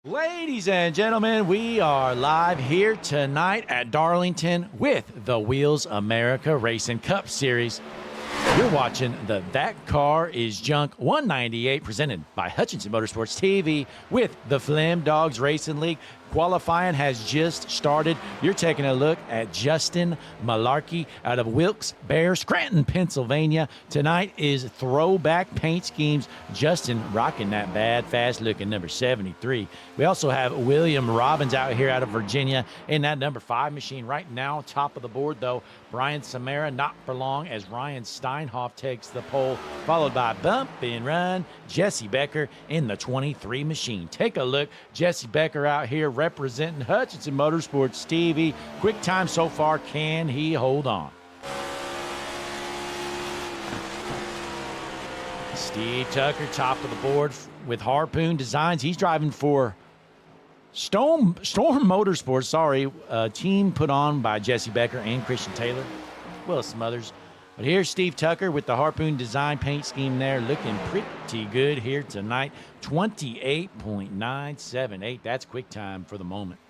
Ladies and gentlemen, we are live here tonight at Darlington with the Wheels America Racing Cup Series. You're watching the That Car Is Junk 198 presented by Hutchinson Motorsports TV with the Flim Dogs Racing League. Qualifying has just started. You're taking a look at Justin Malarkey out of Wilkes-Barre, Scranton, Pennsylvania. Tonight is throwback paint schemes. Justin rocking that bad, fast-looking number 73. We also have William Robbins out here out of Virginia in that number 5 machine right now. Top of the board, though, Brian Samara, not for long as Ryan Steinhoff takes the pole, followed by Bump and Run Jesse Becker in the 23 machine. Take a look. Jesse Becker out here representing Hutchinson Motorsports TV. Quick time so far. Can he hold on? Steve Tucker, top of the board with Harpoon Designs. He's driving for Storm Motorsports, a team put on by Jesse Becker and Christian Taylor, well as some others. But here's Steve Tucker with the Harpoon Design paint scheme there, looking pretty good here tonight. 28.978. That's quick time for the moment.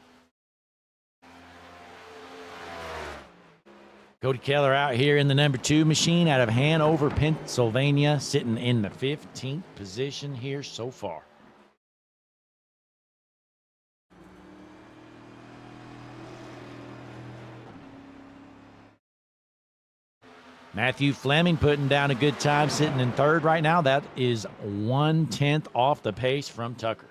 Cody Keller out here in the number 2 machine out of Hanover, Pennsylvania, sitting in the 15th position here so far. Matthew Fleming putting down a good time, sitting in 3rd right now. That is 1/10 off the pace from Tucker.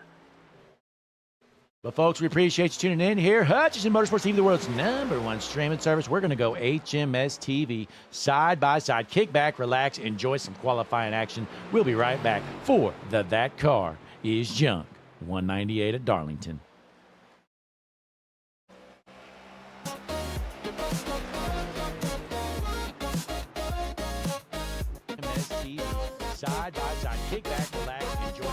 But, folks, we appreciate you tuning in here. Hutchinson Motorsports TV, the world's #1 streaming service. We're going to go HMS TV, side by side. Kick back, relax, enjoy some qualifying action. We'll be right back for the That Car Is Junk 198 at Darlington. Side by side, kick back, relax, enjoy.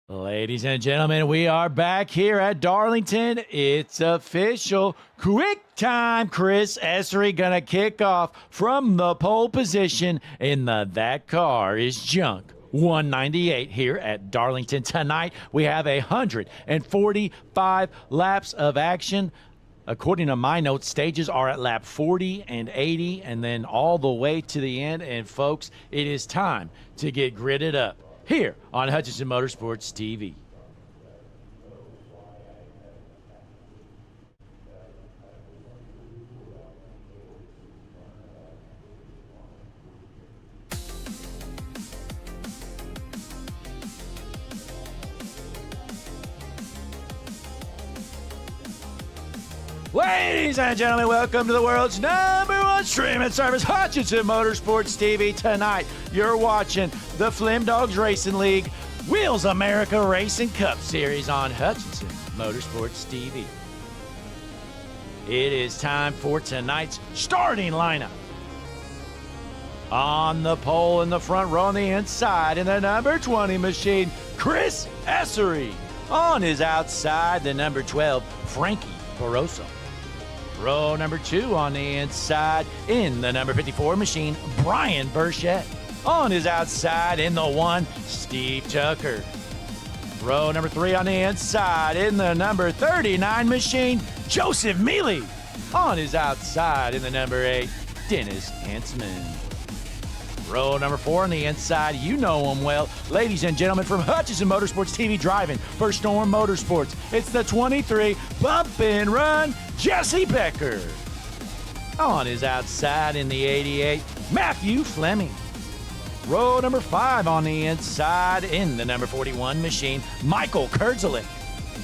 Ladies and gentlemen, we are back here at Darlington. It's official. Quick time. Chris Essery gonna kick off from the pole position in the That Car Is Junk 198 here at Darlington. Tonight, we have 145 laps of action. According to my notes, stages are at lap 40 and 80, and then all the way to the end. And, folks, it is time to get gridded up here on Hutchinson Motorsports TV. Ladies and gentlemen, welcome to the world's #1 streaming service, Hutchinson Motorsports TV. Tonight, you're watching the Flim Dogs Racing League Wheels America Racing Cup Series on Hutchinson Motorsports TV. It is time for tonight's starting lineup. On the pole in the front row on the inside, in the number 20 machine, Chris Essery. On his outside, the number 12, Frankie Barroso. Row number 2 on the inside, in the number 54 machine, Brian Burchett. On his outside, in the 1, Steve Tucker. Row number 3 on the inside, in the number 39 machine, Joseph Mealy. On his outside, in the number 8, Dennis Hansman. Row number 4 on the inside, you know him well. Ladies and gentlemen, from Hutchinson Motorsports TV, driving for Storm Motorsports, it's the 23 Bump and Run, Jesse Becker. On his outside, in the 88, Matthew Fleming. Row number 5 on the inside, in the number 41 machine, Michael Kurdzalik.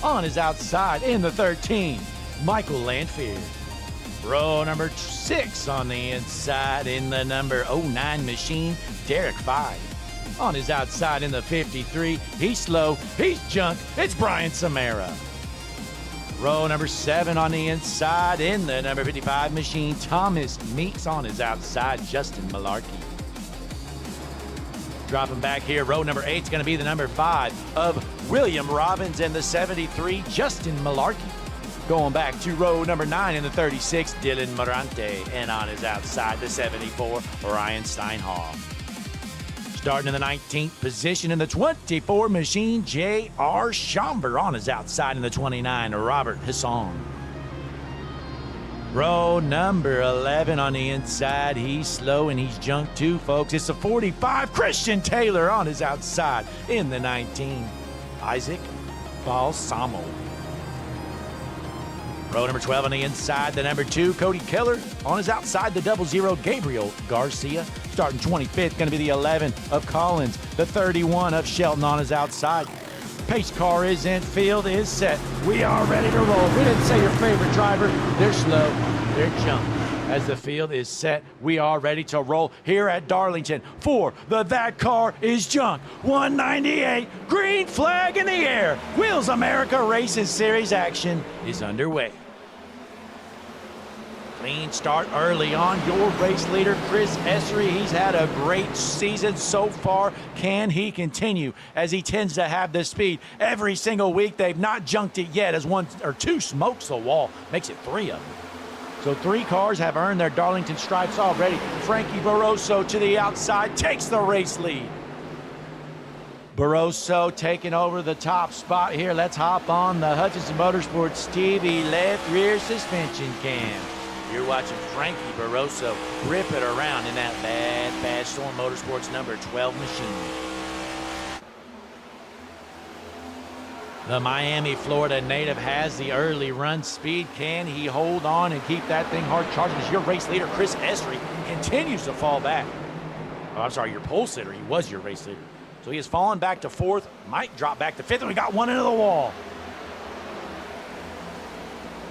On his outside, in the 13, Michael Lanfear. Row number 6 on the inside, in the number 09 machine, Derek Five. On his outside, in the 53, he's slow, he's junk, it's Brian Samara. Row number 7 on the inside, in the number 55 machine, Thomas Meeks. On his outside, Justin Malarkey. Dropping back here, row number 8 is going to be the number 5 of William Robbins, and the 73, Justin Malarkey. Going back to row number 9 in the 36, Dylan Morante. And on his outside, the 74, Ryan Steinhoff. Starting in the 19th position in the 24 machine, J.R. Schomburg. On his outside in the 29, Robert Hassan. Row number 11 on the inside, he's slow and he's junk too, folks. It's the 45, Christian Taylor. On his outside in the 19, Isaac Balsamo. Row number 12 on the inside, the number 2, Cody Keller. On his outside, the 00, Gabriel Garcia. Starting 25th, going to be the 11 of Collins. The 31 of Shelton on his outside. Pace car is in, field is set. We are ready to roll. We didn't say your favorite driver. They're slow, they're junk. As the field is set, we are ready to roll here at Darlington for the That Car Is Junk 198 green flag in the air. Wheels America Racing Series action is underway. Clean start early on. Your race leader, Chris Essery, he's had a great season so far. Can he continue as he tends to have the speed every single week? They've not junked it yet as 1 or 2 smokes the wall. Makes it 3 of them. So 3 cars have earned their Darlington stripes already. Frankie Barroso to the outside takes the race lead. Barroso taking over the top spot here. Let's hop on the Hutchinson Motorsports TV left rear suspension cam. You're watching Frankie Barroso rip it around in that bad Storm Motorsports number 12 machine. The Miami, Florida native has the early run speed. Can he hold on and keep that thing hard charging as your race leader, Chris Essery, continues to fall back? Oh, I'm sorry, your pole sitter. He was your race leader. So he has fallen back to 4th, might drop back to 5th, and we got one into the wall.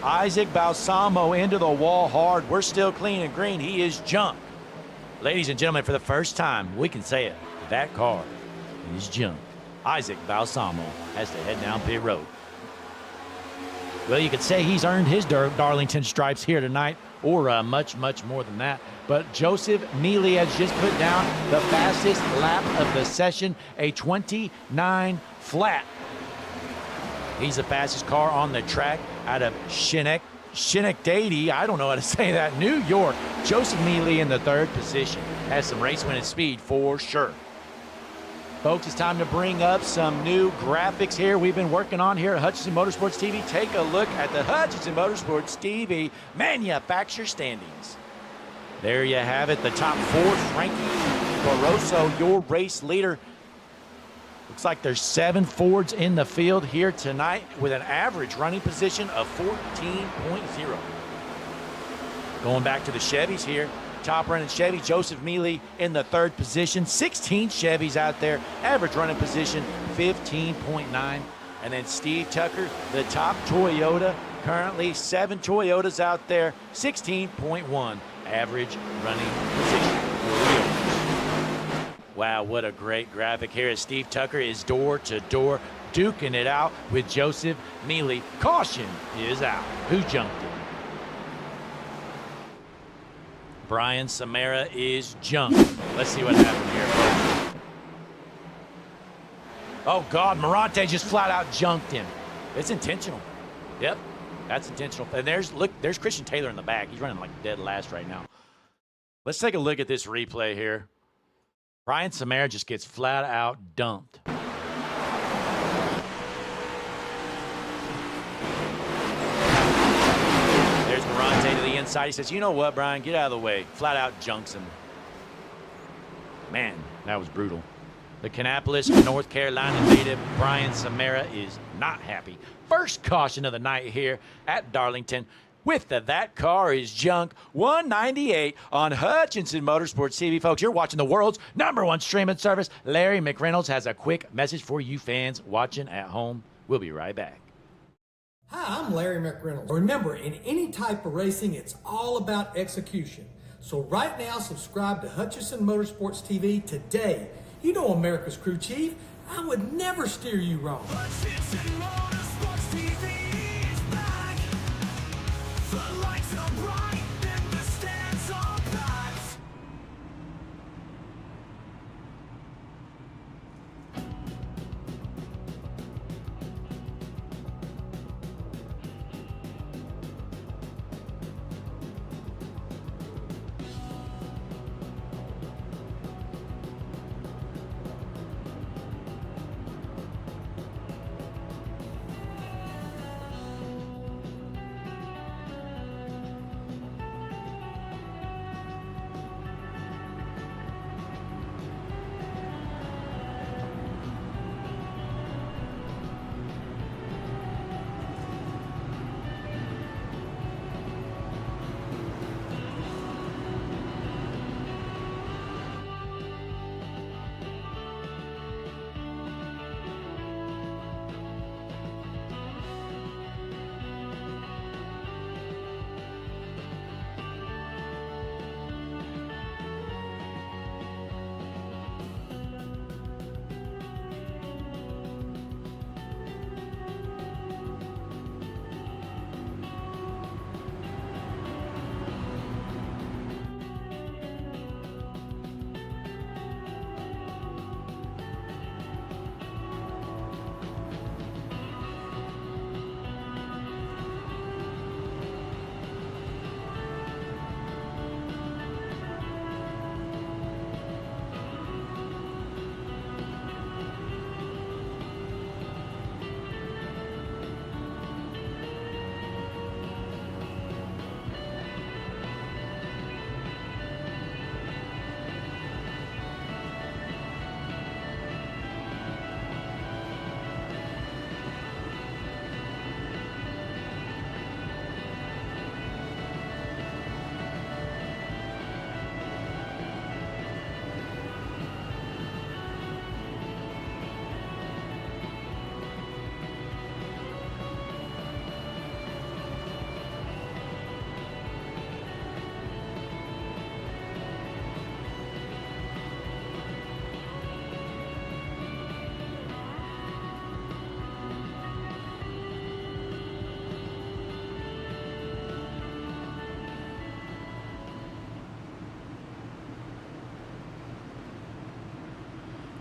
Isaac Balsamo into the wall hard. We're still clean and green. He is junk. Ladies and gentlemen, for the first time, we can say it. That car is junk. Isaac Balsamo has to head down pit road. Well, you could say he's earned his Darlington stripes here tonight, or much more than that. But Joseph Mealy has just put down the fastest lap of the session, a 29 flat. He's the fastest car on the track out of Schenectady, I don't know how to say that, New York. Joseph Mealy in the 3rd position. Has some race-winning speed for sure. Folks, it's time to bring up some new graphics here we've been working on here at Hutchinson Motorsports TV. Take a look at the Hutchinson Motorsports TV manufacturer standings. There you have it, the top 4, Frankie Barroso, your race leader. Looks like there's 7 Fords in the field here tonight with an average running position of 14.0. Going back to the Chevys here. Top running Chevy, Joseph Mealy in the 3rd position. 16 Chevys out there. Average running position, 15.9. And then Steve Tucker, the top Toyota. Currently 7 Toyotas out there, 16.1 average running position for wheels. Wow, what a great graphic here as Steve Tucker is door to door, duking it out with Joseph Mealy. Caution is out. Who jumped it? Brian Samara is jumped. Let's see what happened here. Oh, God, Morante just flat out junked him. It's intentional. Yep, that's intentional. And there's Christian Taylor in the back. He's running like dead last right now. Let's take a look at this replay here. Brian Samara just gets flat out dumped. There's Morante to the inside. He says, you know what, Brian, get out of the way. Flat out junks him. Man, that was brutal. The Kannapolis, North Carolina native Brian Samara is not happy. First caution of the night here at Darlington with the That Car Is Junk 198 on Hutchinson Motorsports TV. Folks, you're watching the world's #1 streaming service. Larry McReynolds has a quick message for you fans watching at home. We'll be right back. Hi, I'm Larry McReynolds. Remember, in any type of racing, it's all about execution. So right now, subscribe to Hutchinson Motorsports TV today. You know America's crew chief. I would never steer you wrong. Hutchinson Motorsports TV is back. The lights are bright and the stands are packed.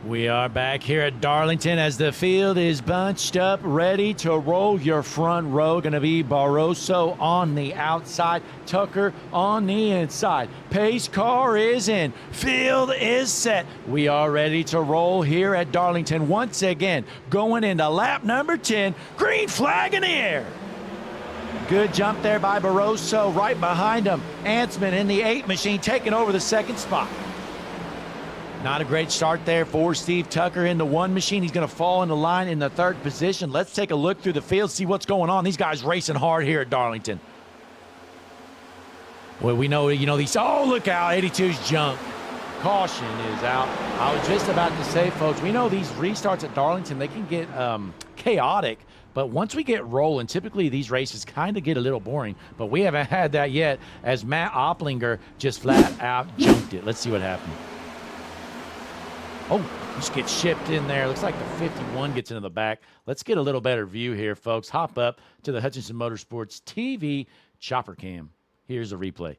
We are back here at Darlington as the field is bunched up, ready to roll. Your front row going to be Barroso on the outside, Tucker on the inside. Pace car is in. Field is set. We are ready to roll here at Darlington once again. Going into lap number 10. Green flag in the air. Good jump there by Barroso. Right behind him, Antsman in the 8 machine taking over the second spot. Not a great start there for Steve Tucker in the 1 machine. He's going to fall in the line in the 3rd position. Let's take a look through the field, see what's going on. These guys racing hard here at Darlington. Well, we know, these, oh, look out, 82's junk. Caution is out. I was just about to say, folks, we know these restarts at Darlington, they can get chaotic, but once we get rolling, typically these races kind of get a little boring, but we haven't had that yet as Matt Opplinger just flat out junked it. Let's see what happened. Oh, just gets shipped in there. Looks like the 51 gets into the back. Let's get a little better view here, folks. Hop up to the Hutchinson Motorsports TV chopper cam. Here's a replay.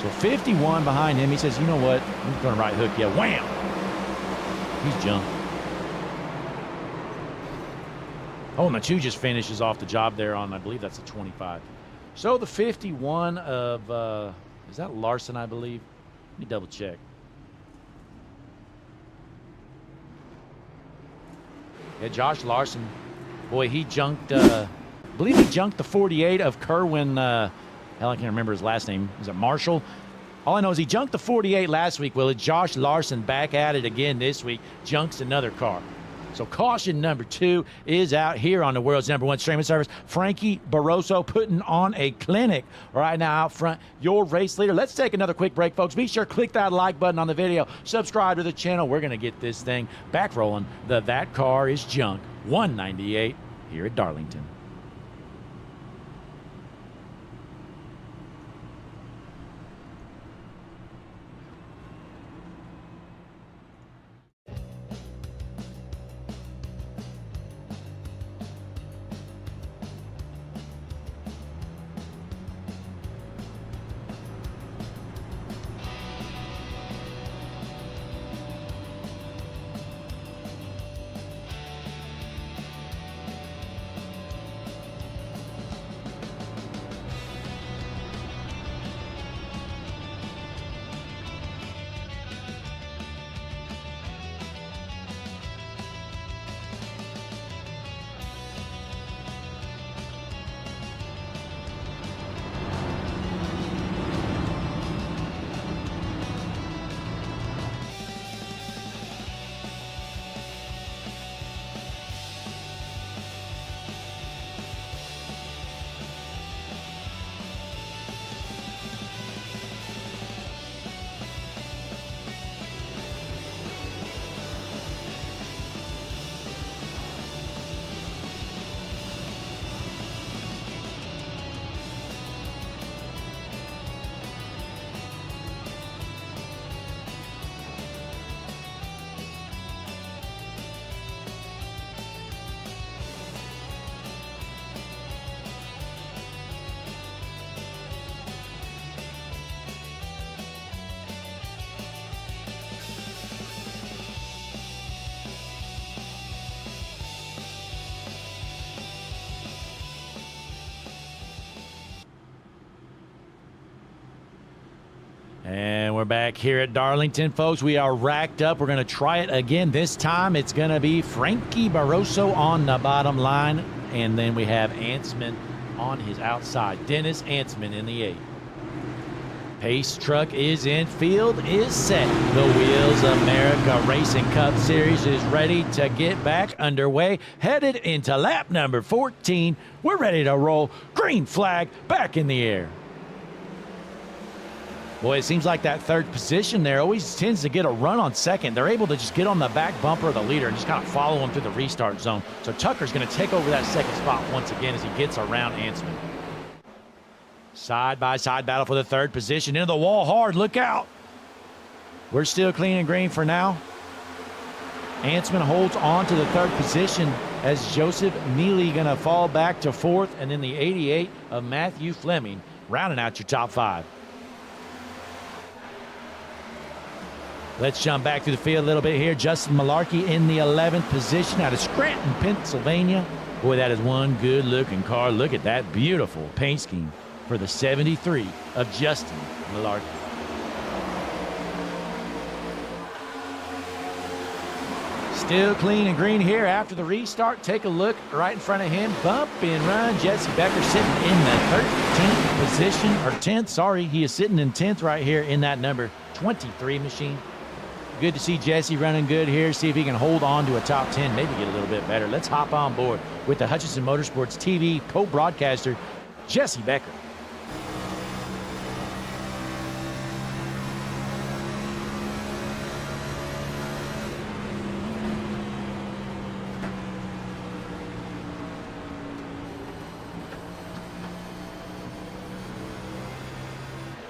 So 51 behind him. He says, you know what? I'm going to right hook you. Wham! He's jumped. Oh, and the 2 just finishes off the job there on, I believe that's a 25. So the 51 of, is that Larson, I believe? Let me double check. Yeah, Josh Larson. Boy, he junked, I believe he junked the 48 of Kerwin, hell, I can't remember his last name. Is it Marshall? All I know is he junked the 48 last week. Well, Josh Larson back at it again this week. Junks another car. So caution number 2 is out here on the world's #1 streaming service. Frankie Barroso putting on a clinic right now out front. Your race leader. Let's take another quick break, folks. Be sure to click that like button on the video. Subscribe to the channel. We're going to get this thing back rolling. That car is junk. 198 here at Darlington. And we're back here at Darlington, folks. We are racked up. We're going to try it again. This time it's going to be Frankie Barroso on the bottom line. And then we have Ansman on his outside. Dennis Ansman in the 8. Pace truck is in. Field is set. The Wheels America Racing Cup Series is ready to get back underway. Headed into lap number 14. We're ready to roll. Green flag back in the air. Boy, it seems like that third position there always tends to get a run on second. They're able to just get on the back bumper of the leader and just kind of follow him through the restart zone. So Tucker's going to take over that second spot once again as he gets around Ansman. Side-by-side battle for the third position. Into the wall hard. Look out. We're still clean and green for now. Ansman holds on to the third position as Joseph Neely going to fall back to fourth. And then the 88 of Matthew Fleming rounding out your top 5. Let's jump back through the field a little bit here. Justin Malarkey in the 11th position out of Scranton, Pennsylvania. Boy, that is one good-looking car. Look at that beautiful paint scheme for the 73 of Justin Malarkey. Still clean and green here after the restart. Take a look right in front of him. Bump and run. Jesse Becker sitting in the 13th position, or 10th, sorry. He is sitting in 10th right here in that number 23 machine. Good to see Jesse running good here. See if he can hold on to a top 10, maybe get a little bit better. Let's hop on board with the Hutchinson Motorsports TV co-broadcaster, Jesse Becker.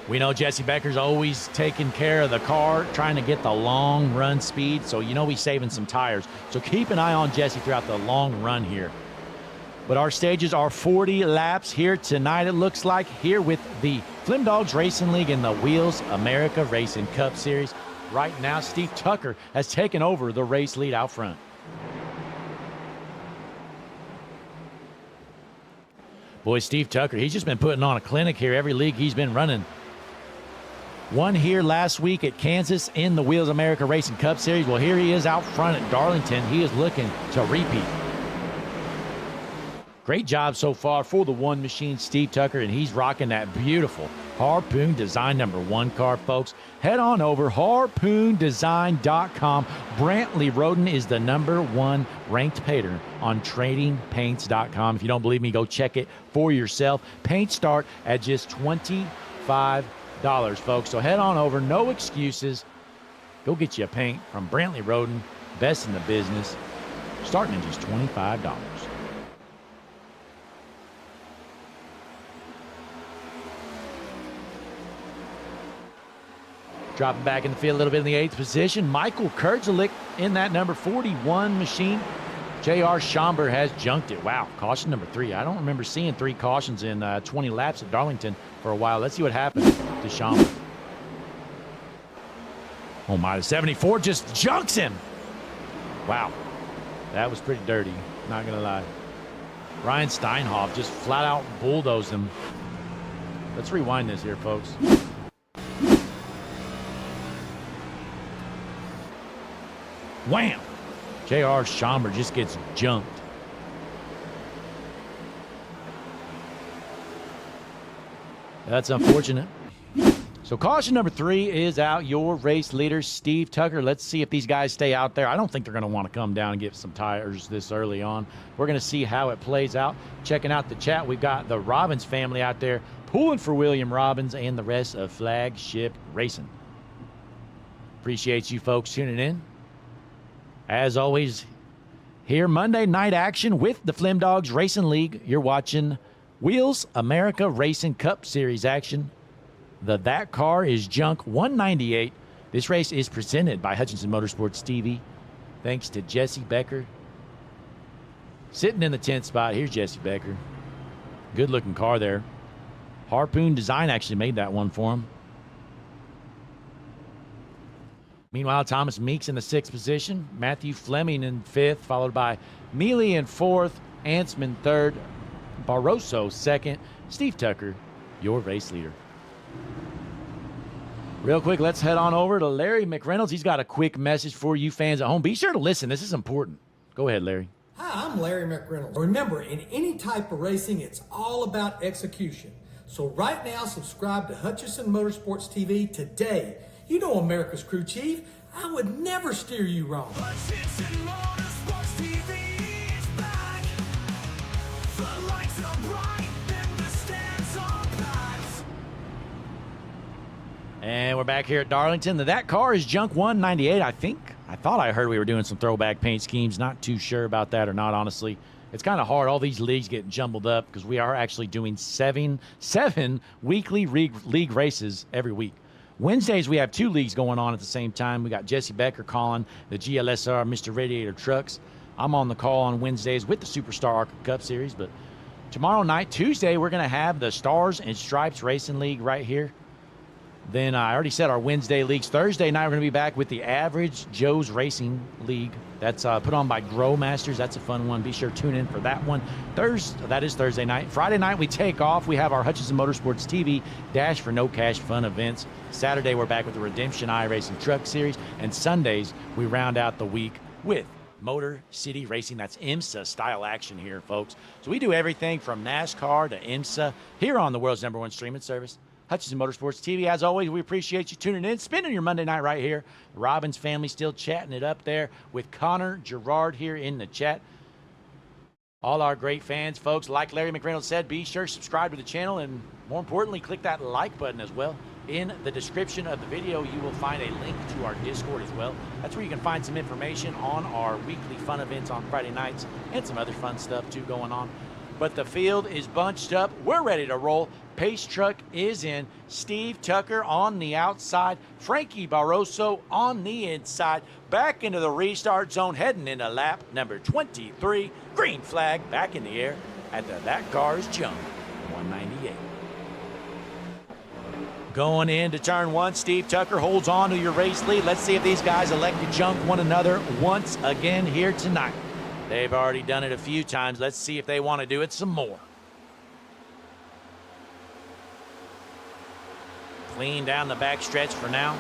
We know Jesse Becker's always taking care of the car, trying to get the long run speed, so you know he's saving some tires. So keep an eye on Jesse throughout the long run here. But our stages are 40 laps here tonight, it looks like, here with the Flim Dogs Racing League in the Wheels America Racing Cup Series. Right now, Steve Tucker has taken over the race lead out front. Boy, Steve Tucker, he's just been putting on a clinic here every league he's been running. Won here last week at Kansas in the Wheels America Racing Cup Series. Well, here he is out front at Darlington. He is looking to repeat. Great job so far for the one machine, Steve Tucker, and he's rocking that beautiful Harpoon Design #1 car, folks. Head on over, harpoondesign.com. Brantley Roden is the #1 ranked painter on tradingpaints.com. If you don't believe me, go check it for yourself. Paints start at just $25, folks. So head on over, no excuses. Go get you a paint from Brantley Roden, best in the business, starting at just $25. Dropping back in the field a little bit in the 8th position. Michael Kurdzalik in that number 41 machine. J.R. Schomburg has junked it. Wow, caution number 3. I don't remember seeing 3 cautions in 20 laps at Darlington for a while. Let's see what happened to Schomburg. Oh my, the 74 just junks him. Wow, that was pretty dirty, not gonna lie. Ryan Steinhoff just flat out bulldozed him. Let's rewind this here, folks. Wham! J.R. Schomburg just gets jumped. That's unfortunate. So caution number 3 is out. Your race leader, Steve Tucker. Let's see if these guys stay out there. I don't think they're going to want to come down and get some tires this early on. We're going to see how it plays out. Checking out the chat, we've got the Robbins family out there pulling for William Robbins and the rest of Flagship Racing. Appreciate you folks tuning in. As always, here Monday night action with the Flim Dogs Racing League. You're watching Wheels America Racing Cup Series action. The That Car is Junk 198. This race is presented by Hutchinson Motorsports TV. Thanks to Jesse Becker. Sitting in the 10th spot, here's Jesse Becker. Good looking car there. Harpoon Design actually made that one for him. Meanwhile, Thomas Meeks in the 6th position. Matthew Fleming in 5th, followed by Mealy in 4th. Ansman 3rd. Barroso 2nd. Steve Tucker, your race leader. Real quick, let's head on over to Larry McReynolds. He's got a quick message for you fans at home. Be sure to listen. This is important. Go ahead, Larry. Hi, I'm Larry McReynolds. Remember, in any type of racing, it's all about execution. So right now, subscribe to Hutchinson Motorsports TV today. You know America's crew chief. I would never steer you wrong. Hutchinson Motorsports TV is back. The lights are bright and the stands are packed. And we're back here at Darlington. That car is Junk 198, I think. I thought I heard we were doing some throwback paint schemes. Not too sure about that or not, honestly. It's kind of hard. All these leagues get jumbled up because we are actually doing seven weekly league races every week. Wednesdays, we have 2 leagues going on at the same time. We got Jesse Becker calling the GLSR Mr. Radiator Trucks. I'm on the call on Wednesdays with the Superstar ARCA Cup Series. But tomorrow night, Tuesday, we're going to have the Stars and Stripes Racing League right here. Then I already said our Wednesday leagues. Thursday night, we're going to be back with the Average Joe's Racing League. That's put on by Grow Masters. That's a fun one. Be sure to tune in for that one. That is Thursday night. Friday night, we take off. We have our Hutchinson Motorsports TV Dash for No Cash Fun events. Saturday, we're back with the Redemption iRacing Truck Series. And Sundays, we round out the week with Motor City Racing. That's IMSA style action here, folks. So we do everything from NASCAR to IMSA here on the world's #1 streaming service, Hutchinson Motorsports TV. As always, we appreciate you tuning in, spending your Monday night right here. The Robbins family still chatting it up there with Connor Gerard here in the chat. All our great fans, folks, like Larry McReynolds said, be sure to subscribe to the channel and, more importantly, click that like button as well. In the description of the video, you will find a link to our Discord as well. That's where you can find some information on our weekly fun events on Friday nights and some other fun stuff, too, going on. But the field is bunched up. We're ready to roll. pace truck is in. Steve Tucker on the outside. Frankie Barroso on the inside. Back into the restart zone, heading into lap number 23. Green flag back in the air at the That Car's Junk 198. Going into turn one, Steve Tucker holds on to your race lead. Let's see if these guys elect to junk one another once again here tonight. They've already done it a few times. Let's see if they want to do it some more. Clean down the back stretch for now.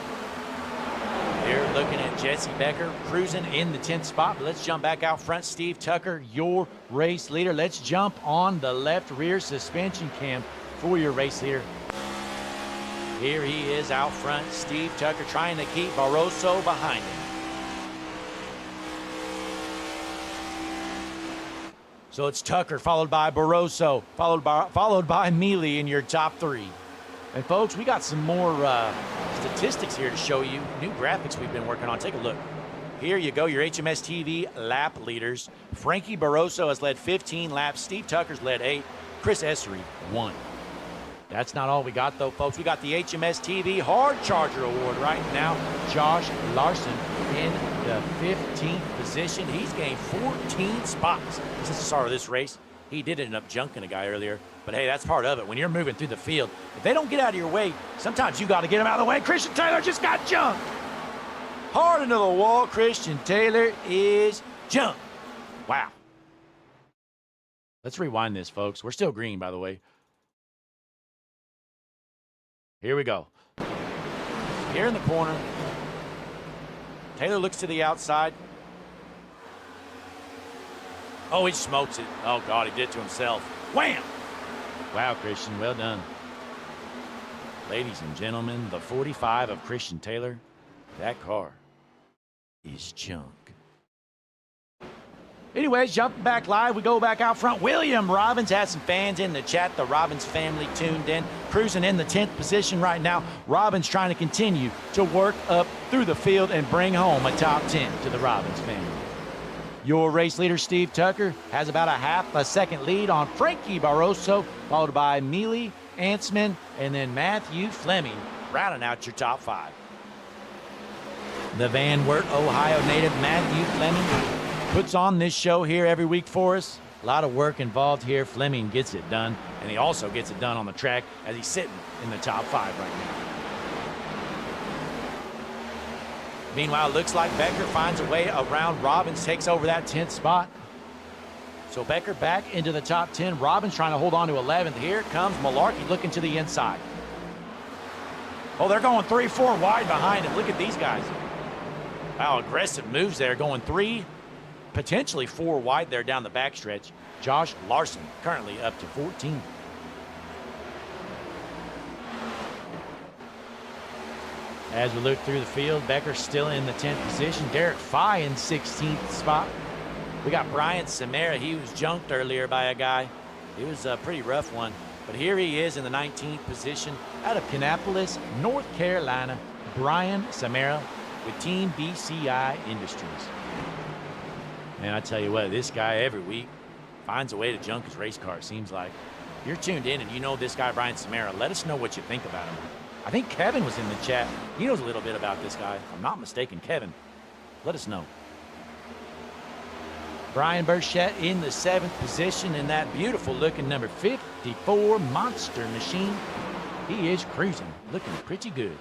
They're looking at Jesse Becker cruising in the 10th spot. But let's jump back out front. Steve Tucker, your race leader. Let's jump on the left rear suspension cam for your race leader. Here he is out front. Steve Tucker trying to keep Barroso behind him. So it's Tucker followed by Barroso, followed by Mealy in your top three. And folks, we got some more statistics here to show you. New graphics we've been working on. Take a look. Here you go, your HMS TV lap leaders. Frankie Barroso has led 15 laps. Steve Tucker's led 8. Chris Essery, 1. That's not all we got, though, folks. We got the HMS TV Hard Charger Award right now. Josh Larson in the 15th position. He's gained 14 spots since the start of this race. He did end up junking a guy earlier, but hey, that's part of it. When you're moving through the field, if they don't get out of your way, sometimes you got to get them out of the way. Christian Taylor just got junked. Hard into the wall. Christian Taylor is junked. Wow. Let's rewind this, folks. We're still green, by the way. Here we go. Here in the corner. Taylor looks to the outside. Oh, he smokes it. Oh, God, he did it to himself. Wham! Wow, Christian, well done. Ladies and gentlemen, the 45 of Christian Taylor, that car is junk. Anyways, jumping back live, we go back out front. William Robbins has some fans in the chat. The Robbins family tuned in, cruising in the 10th position right now. Robbins trying to continue to work up through the field and bring home a top 10 to the Robbins family. Your race leader, Steve Tucker, has about a half a second lead on Frankie Barroso, followed by Mealy, Antsman, and then Matthew Fleming, rounding out your top 5. The Van Wert, Ohio native Matthew Fleming puts on this show here every week for us. A lot of work involved here. Fleming gets it done, and he also gets it done on the track as he's sitting in the top 5 right now. Meanwhile, it looks like Becker finds a way around Robbins, takes over that 10th spot. So Becker back into the top 10. Robbins trying to hold on to 11th. Here comes Malarkey looking to the inside. Oh, they're going 3-4 wide behind him. Look at these guys. Wow, aggressive moves there, going 3, potentially 4 wide there down the backstretch. Josh Larson currently up to 14. As we look through the field, Becker still in the 10th position. Derek Fye in 16th spot. We got Brian Samara. He was junked earlier by a guy. It was a pretty rough one. But here he is in the 19th position out of Kannapolis, North Carolina. Brian Samara with Team BCI Industries. Man, I tell you what, this guy every week finds a way to junk his race car, it seems like. You're tuned in and you know this guy, Brian Samara. Let us know what you think about him. I think Kevin was in the chat. He knows a little bit about this guy. If I'm not mistaken, Kevin. Let us know. Brian Burchett in the 7th position in that beautiful looking number 54 Monster Machine. He is cruising, looking pretty good.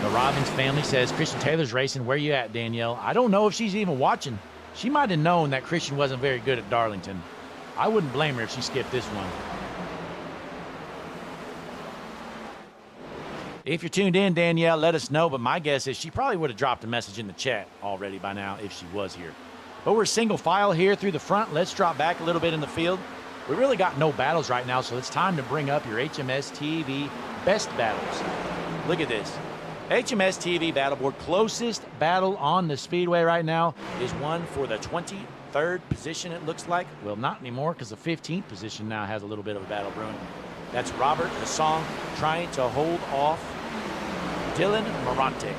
The Robbins family says, Christian Taylor's racing. Where you at, Danielle? I don't know if she's even watching. She might have known that Christian wasn't very good at Darlington. I wouldn't blame her if she skipped this one. If you're tuned in, Danielle, let us know. But my guess is she probably would have dropped a message in the chat already by now if she was here. But we're single file here through the front. Let's drop back a little bit in the field. We really got no battles right now, so it's time to bring up your HMS TV best battles. Look at this. HMS TV battle board. Closest battle on the speedway right now is one for the 23rd position, it looks like. Well, not anymore, because the 15th position now has a little bit of a battle brewing. That's Robert Hassan trying to hold off Dylan Morante.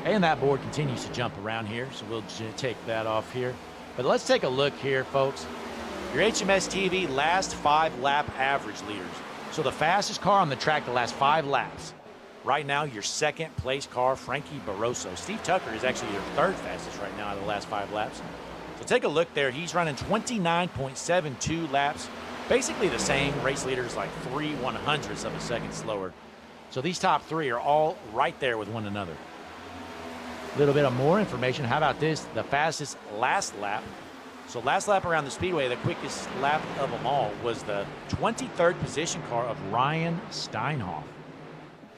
And that board continues to jump around here, so we'll take that off here. But let's take a look here, folks. Your HMS TV last 5 lap average leaders. So the fastest car on the track the last 5 laps. Right now, your second place car, Frankie Barroso. Steve Tucker is actually your third fastest right now in the last 5 laps. So take a look there. He's running 29.72 laps. Basically the same. Race leaders like 3/100ths of a second slower. So these top 3 are all right there with one another. A little bit of more information. How about this? The fastest last lap. So last lap around the speedway, the quickest lap of them all was the 23rd position car of Ryan Steinhoff.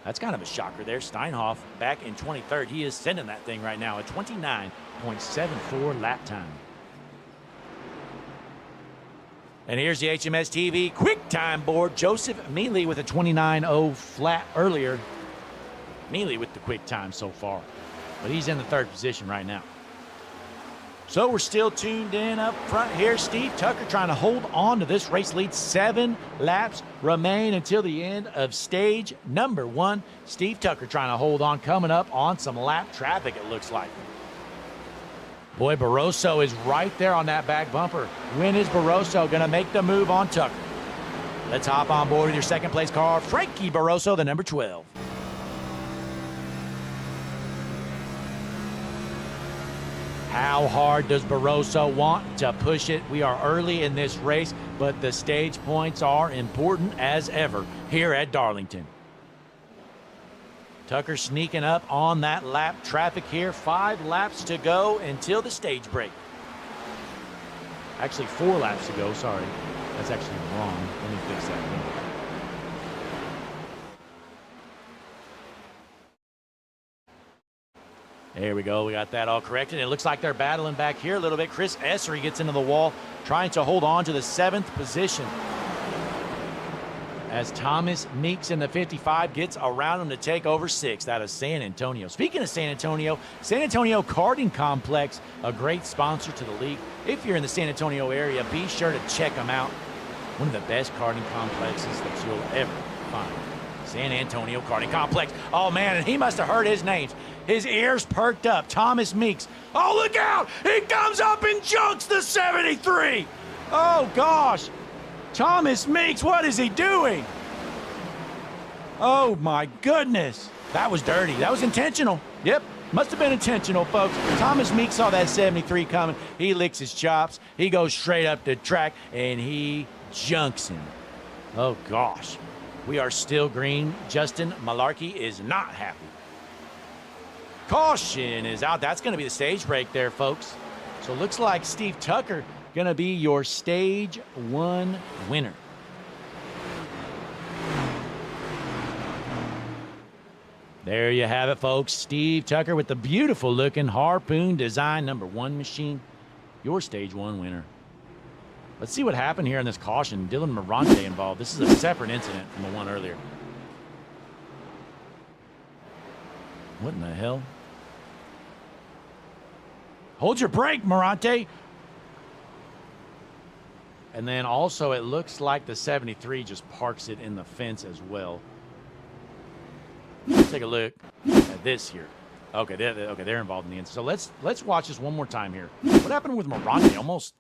That's kind of a shocker there. Steinhoff back in 23rd. He is sending that thing right now at 29.74 lap time. And here's the HMS TV quick time board. Joseph Mealy with a 29.0 flat earlier. Mealy with the quick time so far. But he's in the 3rd position right now. So we're still tuned in up front here. Steve Tucker trying to hold on to this race lead. 7 laps remain until the end of stage number 1. Steve Tucker trying to hold on, coming up on some lap traffic, it looks like. Boy, Barroso is right there on that back bumper. When is Barroso going to make the move on Tucker? Let's hop on board with your second place car, Frankie Barroso, the number 12. How hard does Barroso want to push it? We are early in this race, but the stage points are important as ever here at Darlington. Tucker sneaking up on that lap traffic here. 5 laps to go until the stage break. Actually, 4 laps to go, sorry. That's actually wrong. Let me fix that. There we go. We got that all corrected. It looks like they're battling back here a little bit. Chris Essery gets into the wall, trying to hold on to the 7th position. As Thomas Meeks in the 55 gets around him to take over 6th out of San Antonio. Speaking of San Antonio Karting Complex, a great sponsor to the league. If you're in the San Antonio area, be sure to check them out. One of the best karting complexes that you'll ever find. San Antonio Karting Complex. Oh, man, and he must have heard his names. His ears perked up. Thomas Meeks. Oh, look out! He comes up and junks the 73! Oh, gosh. Thomas Meeks, what is he doing? Oh, my goodness. That was dirty. That was intentional. Yep, must have been intentional, folks. Thomas Meeks saw that 73 coming. He licks his chops. He goes straight up the track, and he junks him. Oh, gosh. We are still green. Justin Malarkey is not happy. Caution is out. That's going to be the stage break there, folks. So it looks like Steve Tucker going to be your stage 1 winner. There you have it, folks. Steve Tucker with the beautiful looking Harpoon Design number 1 machine. Your stage 1 winner. Let's see what happened here in this caution. Dylan Morante involved. This is a separate incident from the one earlier. What in the hell? Hold your brake, Morante. And then also it looks like the 73 just parks it in the fence as well. Let's take a look at this here. Okay, they're involved in the incident. So let's watch this one more time here. What happened with Morante? Almost.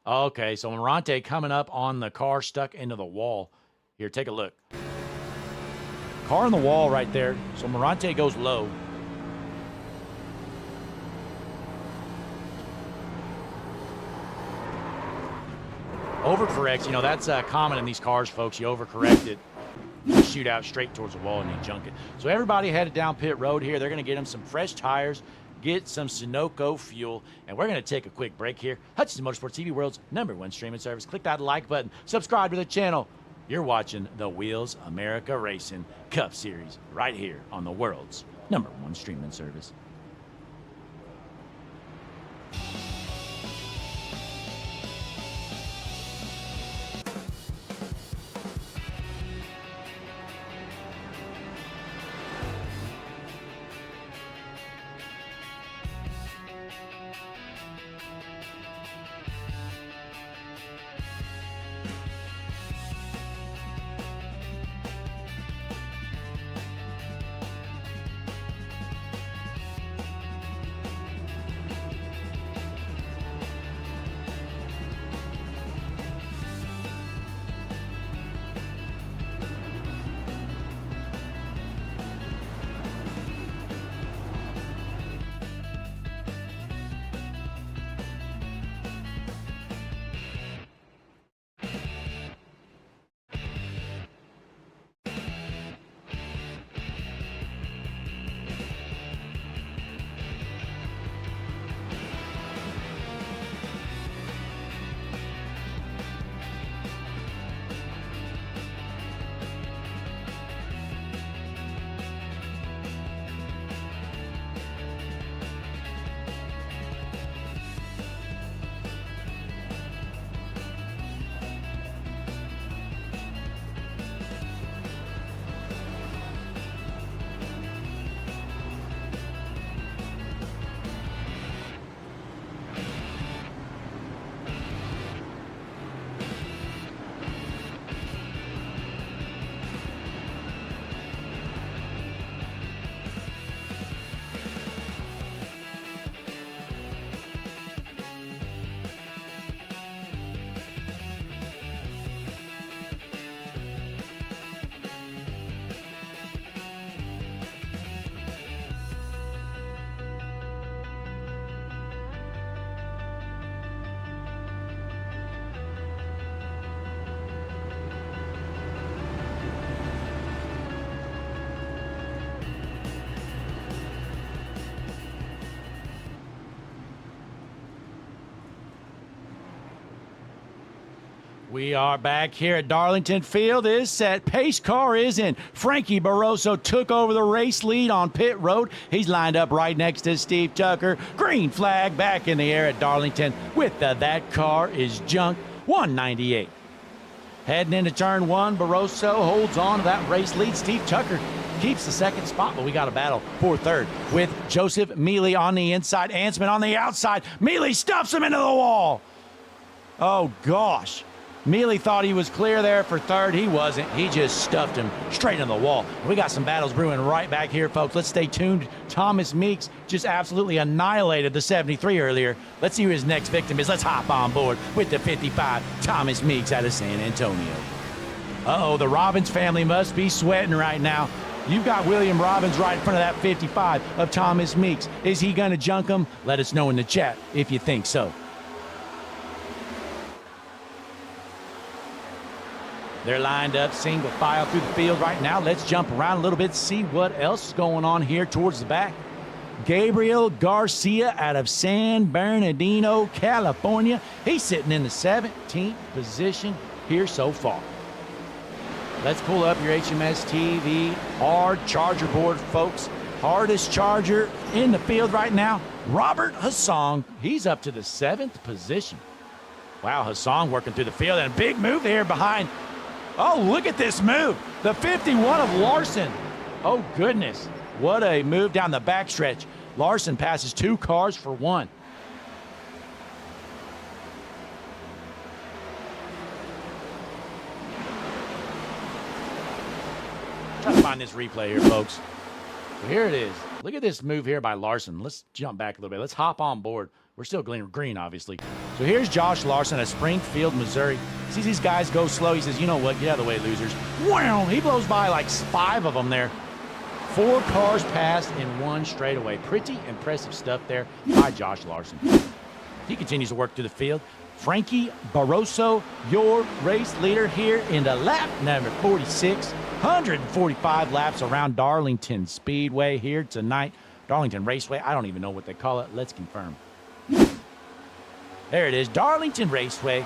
Okay, so Morante coming up on the car stuck into the wall. Here, take a look. Car in the wall right there. So Morante goes low. Overcorrects, you know, that's common in these cars, folks. You overcorrect it, you shoot out straight towards the wall, and you junk it. So everybody headed down pit road here. They're going to get them some fresh tires, get some Sunoco fuel, and we're going to take a quick break here. Hutchinson Motorsports TV, world's #1 streaming service. Click that like button. Subscribe to the channel. You're watching the Wheels America Racing Cup Series right here on the world's #1 streaming service. We are back here at Darlington. Field is set. Pace car is in. Frankie Barroso took over the race lead on pit road. He's lined up right next to Steve Tucker. Green flag back in the air at Darlington with the That Car Is Junk 198. Heading into turn one, Barroso holds on to that race lead. Steve Tucker keeps the second spot, but we got a battle for third with Joseph Mealy on the inside, Ansman on the outside. Mealy stuffs him into the wall. Oh, gosh. Mealy thought he was clear there for third. He wasn't. He just stuffed him straight into the wall. We got some battles brewing right back here, folks. Let's stay tuned. Thomas Meeks just absolutely annihilated the 73 earlier. Let's see who his next victim is. Let's hop on board with the 55, Thomas Meeks out of San Antonio. Uh-oh, the Robbins family must be sweating right now. You've got William Robbins right in front of that 55 of Thomas Meeks. Is he going to junk him? Let us know in the chat if you think so. They're lined up single file through the field right now. Let's jump around a little bit, see what else is going on here towards the back. Gabriel Garcia out of San Bernardino, California. He's sitting in the 17th position here so far. Let's pull up your HMS TV hard charger board, folks. Hardest charger in the field right now, Robert Hassan. He's up to the 7th position. Wow, Hassan working through the field, and a big move here behind. Oh, look at this move. The 51 of Larson. Oh, goodness. What a move down the backstretch. Larson passes 2 cars for 1. Try to find this replay here, folks. So here it is. Look at this move here by Larson. Let's jump back a little bit. Let's hop on board. We're still green, obviously. So here's Josh Larson at Springfield, Missouri. Sees these guys go slow. He says, you know what? Get out of the way, losers. Wow! He blows by like 5 of them there. 4 cars passed in 1 straightaway. Pretty impressive stuff there by Josh Larson. He continues to work through the field. Frankie Barroso, your race leader here in the lap number 46. 145 laps around Darlington Speedway here tonight. Darlington Raceway. I don't even know what they call it. Let's confirm. There it is, Darlington Raceway.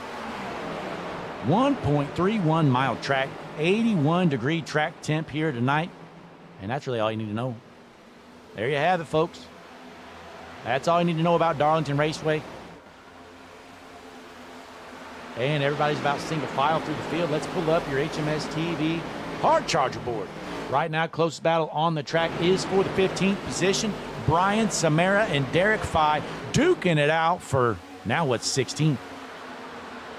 1.31 mile track, 81-degree track temp here tonight. And that's really all you need to know. There you have it, folks. That's all you need to know about Darlington Raceway. And everybody's about single file through the field. Let's pull up your HMS TV hard charger board. Right now, closest battle on the track is for the 15th position. Brian Samara and Derek Fye duking it out for now what's 16th.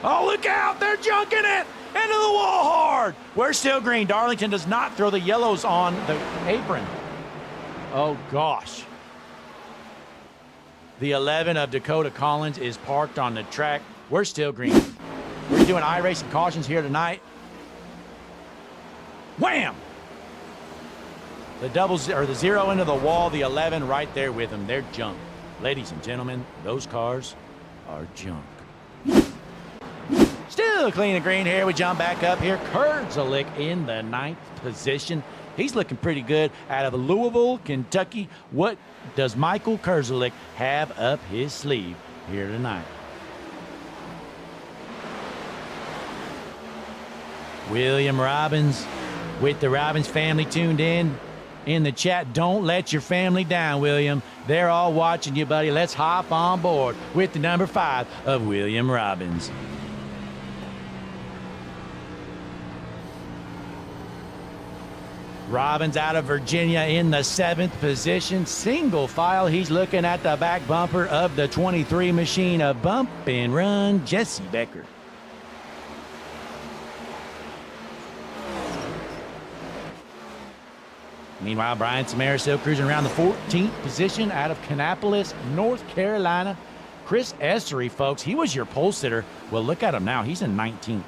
Oh, look out! They're junking it into the wall hard. We're still green. Darlington does not throw the yellows on the apron. Oh, gosh. The 11 of Dakota Collins is parked on the track. We're still green. We're doing iRacing cautions here tonight. Wham! The doubles or the 0 into the wall, the 11 right there with them. They're junk. Ladies and gentlemen, those cars are junk. Still clean and green here. We jump back up here. Kurdzalik in the 9th position. He's looking pretty good out of Louisville, Kentucky. What does Michael Kurdzalik have up his sleeve here tonight? William Robbins with the Robbins family tuned in the chat. Don't let your family down, William. They're all watching you, buddy. Let's hop on board with the number 5 of William Robbins. Robbins out of Virginia in the 7th position. Single file. He's looking at the back bumper of the 23 machine of Bump and Run Jesse Becker. Meanwhile, Brian Samara still cruising around the 14th position out of Kannapolis, North Carolina. Chris Essery, folks, he was your pole sitter. Well, look at him now. He's in 19th.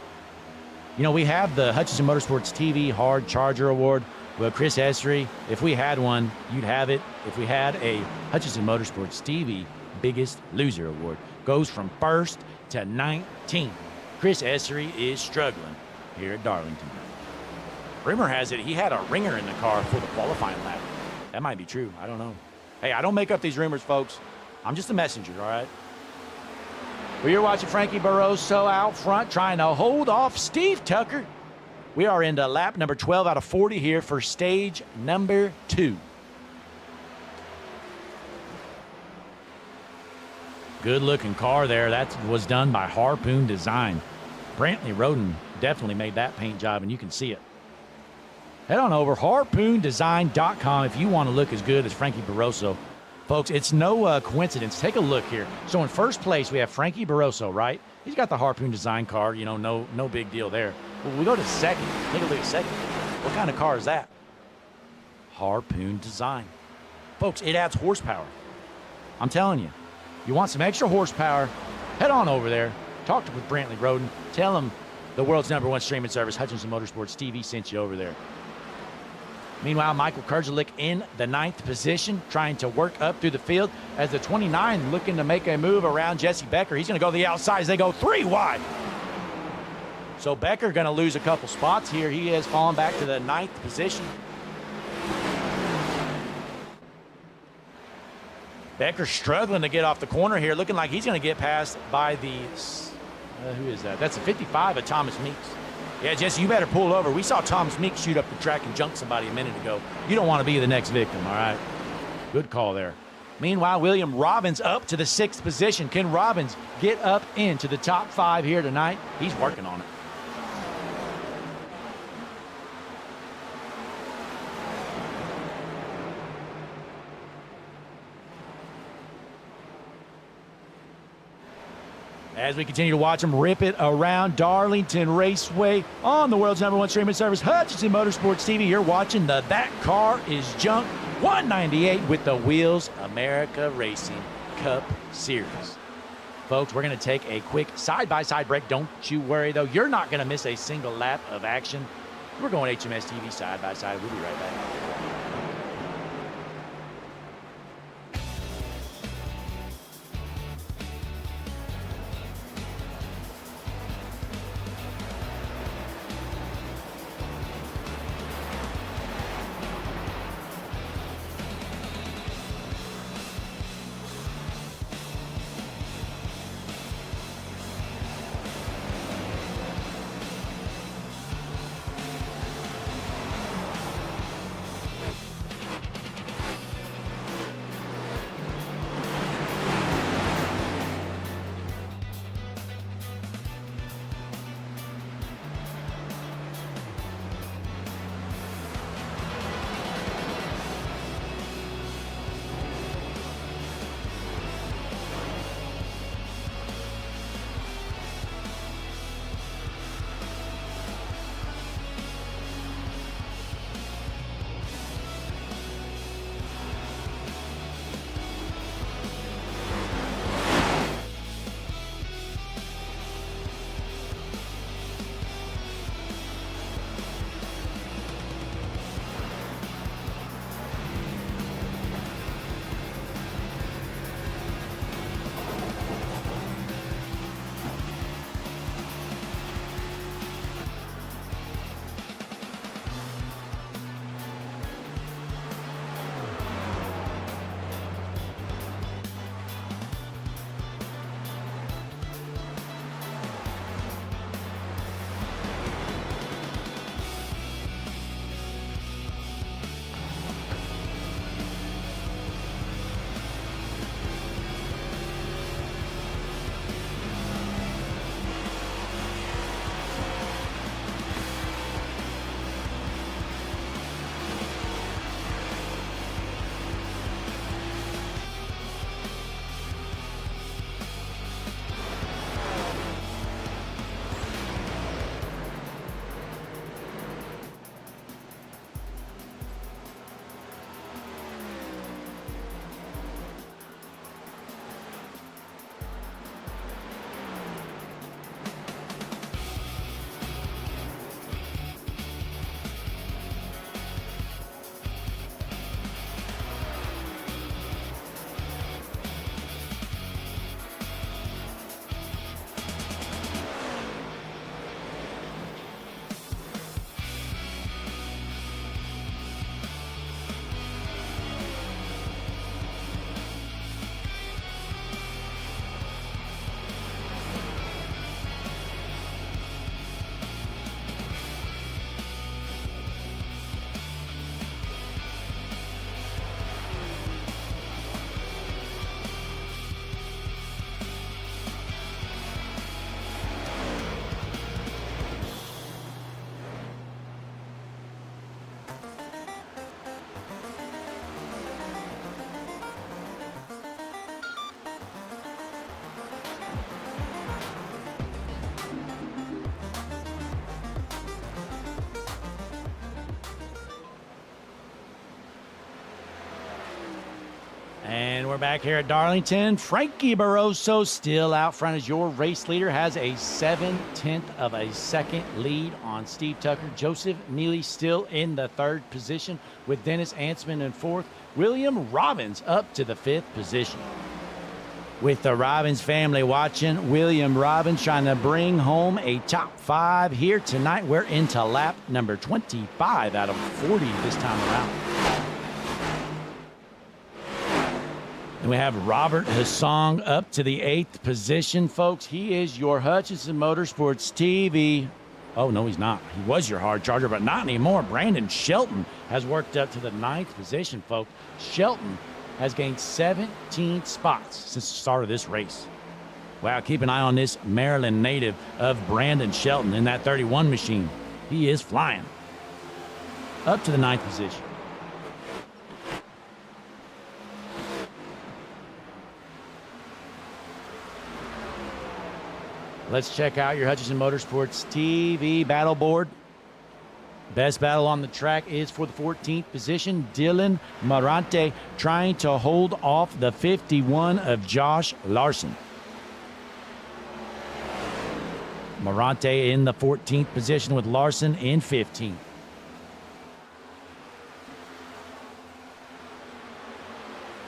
You know, we have the Hutchinson Motorsports TV Hard Charger Award. Well, Chris Essery, if we had one, you'd have it. If we had a Hutchinson Motorsports TV Biggest Loser Award, goes from 1st to 19th. Chris Essery is struggling here at Darlington. Rumor has it he had a ringer in the car for the qualifying lap. That might be true. I don't know. Hey, I don't make up these rumors, folks. I'm just a messenger, all right? Well, you're watching Frankie Barroso out front trying to hold off Steve Tucker. We are into lap number 12 out of 40 here for stage number 2. Good looking car there. That was done by Harpoon Design. Brantley Roden definitely made that paint job, and you can see it. Head on over, harpoondesign.com, if you want to look as good as Frankie Barroso. Folks, it's no coincidence. Take a look here. So in first place, we have Frankie Barroso, right? He's got the Harpoon Design car. You know, no big deal there. Well, we go to second. Take a look at second. What kind of car is that? Harpoon Design. Folks, it adds horsepower. I'm telling you. You want some extra horsepower, head on over there. Talk with Brantley Roden. Tell him the world's #1 streaming service, Hutchinson Motorsports TV, sent you over there. Meanwhile, Michael Kurzelik in the 9th position, trying to work up through the field as the 29 looking to make a move around Jesse Becker. He's going to go to the outside as they go 3 wide. So Becker going to lose a couple spots here. He has fallen back to the 9th position. Becker struggling to get off the corner here, looking like he's going to get passed by the, who is that? That's the 55 of Thomas Meeks. Yeah, Jesse, you better pull over. We saw Thomas Meeks shoot up the track and junk somebody a minute ago. You don't want to be the next victim, all right? Good call there. Meanwhile, William Robbins up to the 6th position. Can Robbins get up into the top 5 here tonight? He's working on it. As we continue to watch them rip it around Darlington Raceway on the world's #1 streaming service, Hutchinson Motorsports TV. You're watching the That Car Is Junk 198 with the Wheels America Racing Cup Series. Folks, we're going to take a quick side-by-side break. Don't you worry, though. You're not going to miss a single lap of action. We're going HMS TV side-by-side. We'll be right back. And we're back here at Darlington. Frankie Barroso still out front as your race leader, has a 7/10 of a second lead on Steve Tucker. Joseph Neely still in the third position with Dennis Ansman in fourth. William Robbins up to the fifth position. With the Robbins family watching, William Robbins trying to bring home a top five here tonight. We're into lap number 25 out of 40 this time around. And we have Robert Hassong up to the 8th position, folks. He is your Hutchinson Motorsports TV. Oh, no, he's not. He was your hard charger, but not anymore. Brandon Shelton has worked up to the 9th position, folks. Shelton has gained 17 spots since the start of this race. Wow, keep an eye on this Maryland native of Brandon Shelton in that 31 machine. He is flying. Up to the 9th position. Let's check out your Hutchinson Motorsports TV battle board. Best battle on the track is for the 14th position. Dylan Marante trying to hold off the 51 of Josh Larson. Marante in the 14th position with Larson in 15th.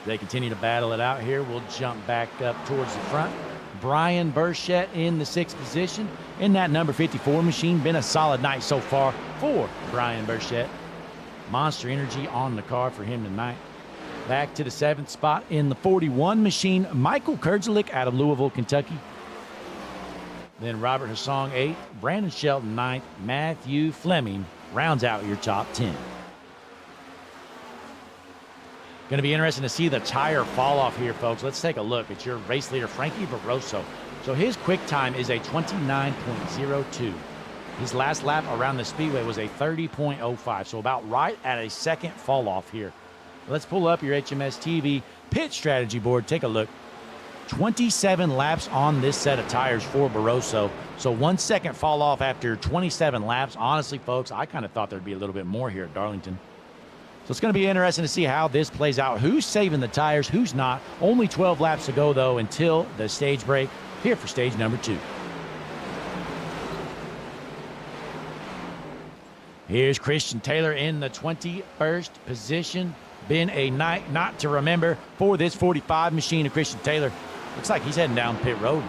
They continue to battle it out here. We'll jump back up towards the front. Brian Burchett in the 6th position in that number 54 machine. Been a solid night so far for Brian Burchett. Monster energy on the car for him tonight. Back to the 7th spot in the 41 machine, Michael Kurdzalik out of Louisville, Kentucky. Then Robert Hassong 8th, Brandon Shelton 9th, Matthew Fleming rounds out your top 10. Going to be interesting to see the tire fall off here, folks. Let's take a look at your race leader, Frankie Barroso. So his quick time is a 29.02. His last lap around the speedway was a 30.05, so about right at a second fall off here. Let's pull up your HMS TV pit strategy board. Take a look. 27 laps on this set of tires for Barroso. So 1 second fall off after 27 laps. Honestly, folks, I kind of thought there'd be a little bit more here at Darlington. So it's going to be interesting to see how this plays out. Who's saving the tires, who's not. Only 12 laps to go, though, until the stage break here for stage number 2. Here's Christian Taylor in the 21st position. Been a night not to remember for this 45 machine of Christian Taylor. Looks like he's heading down pit road.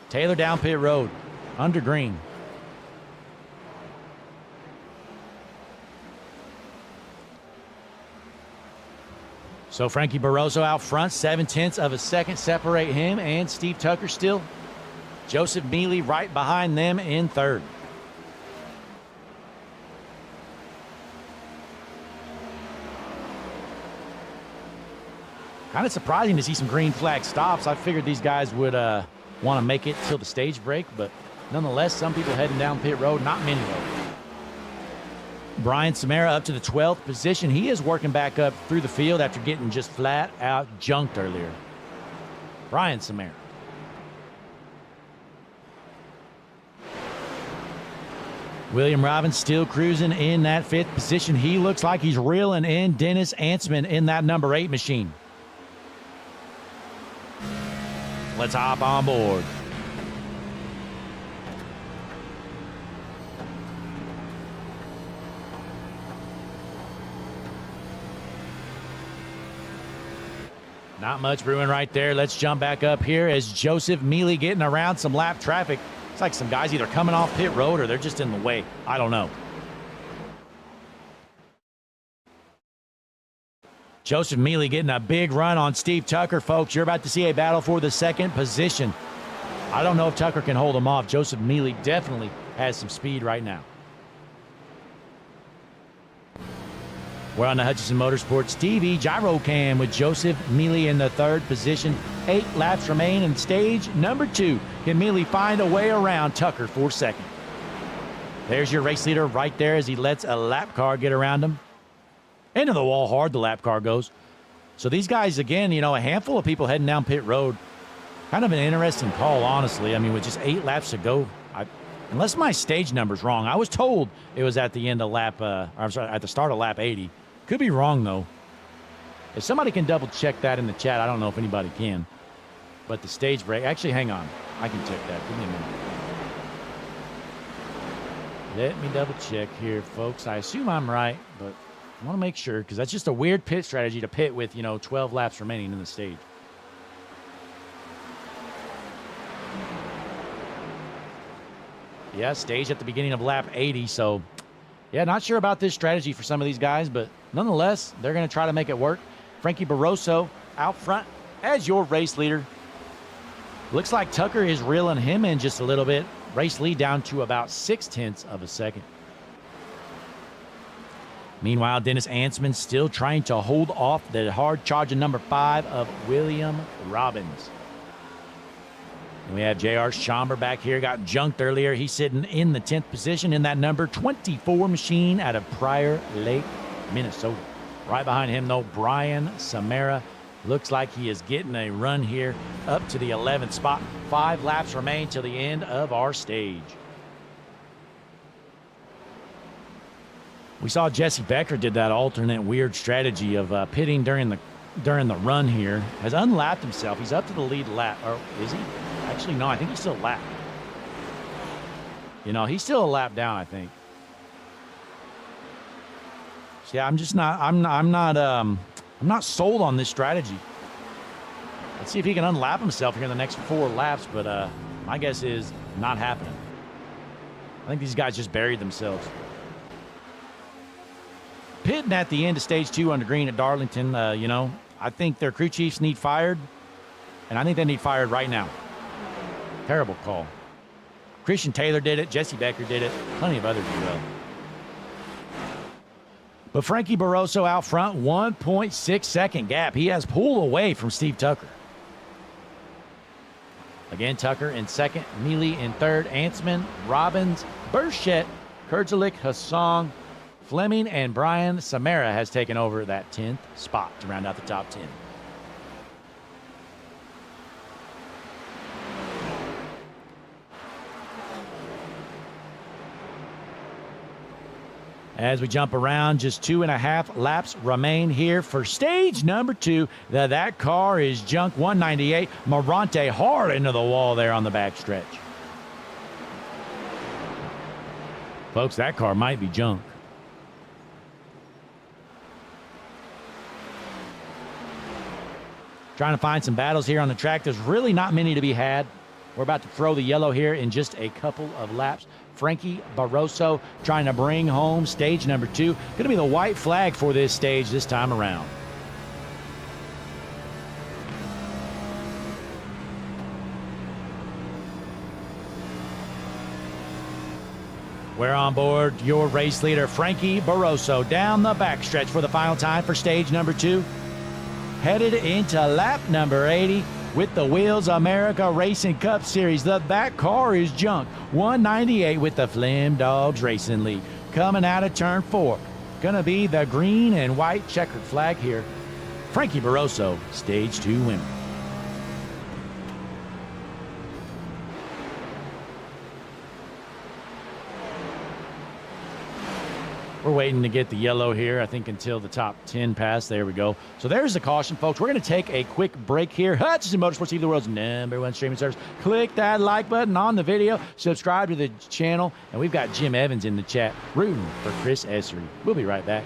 Taylor down pit road, under green. So Frankie Barroso out front, 7/10 of a second separate him and Steve Tucker still. Joseph Mealy right behind them in third. Kind of surprising to see some green flag stops. I figured these guys would want to make it till the stage break, but nonetheless, some people heading down pit road, not many though. Brian Samara up to the 12th position. He is working back up through the field after getting just flat out junked earlier. Brian Samara. William Robbins still cruising in that 5th position. He looks like he's reeling in Dennis Ansman in that number 8 machine. Let's hop on board. Not much brewing right there. Let's jump back up here as Joseph Mealy getting around some lap traffic. It's like some guys either coming off pit road or they're just in the way. I don't know. Joseph Mealy getting a big run on Steve Tucker, folks. You're about to see a battle for the 2nd position. I don't know if Tucker can hold him off. Joseph Mealy definitely has some speed right now. We're on the Hutchinson Motorsports TV gyro cam with Joseph Mealy in the 3rd position. 8 laps remain in stage number 2. Can Mealy find a way around Tucker for 2nd? There's your race leader right there as he lets a lap car get around him. Into the wall hard the lap car goes. So these guys, again, a handful of people heading down pit road. Kind of an interesting call, honestly. I mean, with just 8 laps to go, unless my stage number's wrong. I was told it was at the end of lap, at the start of lap 80. Could be wrong, though. If somebody can double check that in the chat, I don't know if anybody can. But the stage break, actually, hang on. I can check that. Give me a minute. Let me double check here, folks. I assume I'm right, but I want to make sure because that's just a weird pit strategy to pit with, 12 laps remaining in the stage. Yeah, stage at the beginning of lap 80. So, yeah, not sure about this strategy for some of these guys, but nonetheless, they're going to try to make it work. Frankie Barroso out front as your race leader. Looks like Tucker is reeling him in just a little bit. Race lead down to about 0.6 of a second. Meanwhile, Dennis Ansman still trying to hold off the hard charging number 5 of William Robbins. And we have J.R. Schomburg back here. Got junked earlier. He's sitting in the 10th position in that number 24 machine out of Prior Lake, Minnesota. Right behind him, though, Brian Samara. Looks like he is getting a run here up to the 11th spot. 5 laps remain till the end of our stage. We saw Jesse Becker did that alternate weird strategy of pitting during the run here. Has unlapped himself. He's up to the lead lap. Or is he? Actually, no, I think he's still lapped. He's still a lap down, I think. So, yeah, I'm not sold on this strategy. Let's see if he can unlap himself here in the next 4 laps, but my guess is not happening. I think these guys just buried themselves. Pitting at the end of stage 2 on the green at Darlington, I think their crew chiefs need fired, and I think they need fired right now. Terrible call. Christian Taylor did it. Jesse Becker did it. Plenty of others as well. But Frankie Barroso out front, 1.6 second gap. He has pulled away from Steve Tucker. Again, Tucker in second, Mealy in third, Ansman, Robbins, Burchett, Kurzelik, Hassan, Fleming, and Brian Samara has taken over that 10th spot to round out the top 10. As we jump around, just 2.5 laps remain here for stage number 2. That car is junk. 198. Morante hard into the wall there on the backstretch. Folks, that car might be junk. Trying to find some battles here on the track. There's really not many to be had. We're about to throw the yellow here in just a couple of laps. Frankie Barroso trying to bring home stage number 2. Going to be the white flag for this stage this time around. We're on board your race leader, Frankie Barroso, down the backstretch for the final time for stage number 2. Headed into lap number 80. With the Wheels America Racing Cup Series, that car is junk. 198 with the Flim Dogs Racing League. Coming out of turn 4. Gonna be the green and white checkered flag here. Frankie Barroso, stage 2 winner. We're waiting to get the yellow here, I think, until the top 10 pass. There we go. So there's the caution, folks. We're going to take a quick break here. Hutchinson Motorsports TV, the world's #1 streaming service. Click that like button on the video. Subscribe to the channel. And we've got Jim Evans in the chat rooting for Chris Essery. We'll be right back.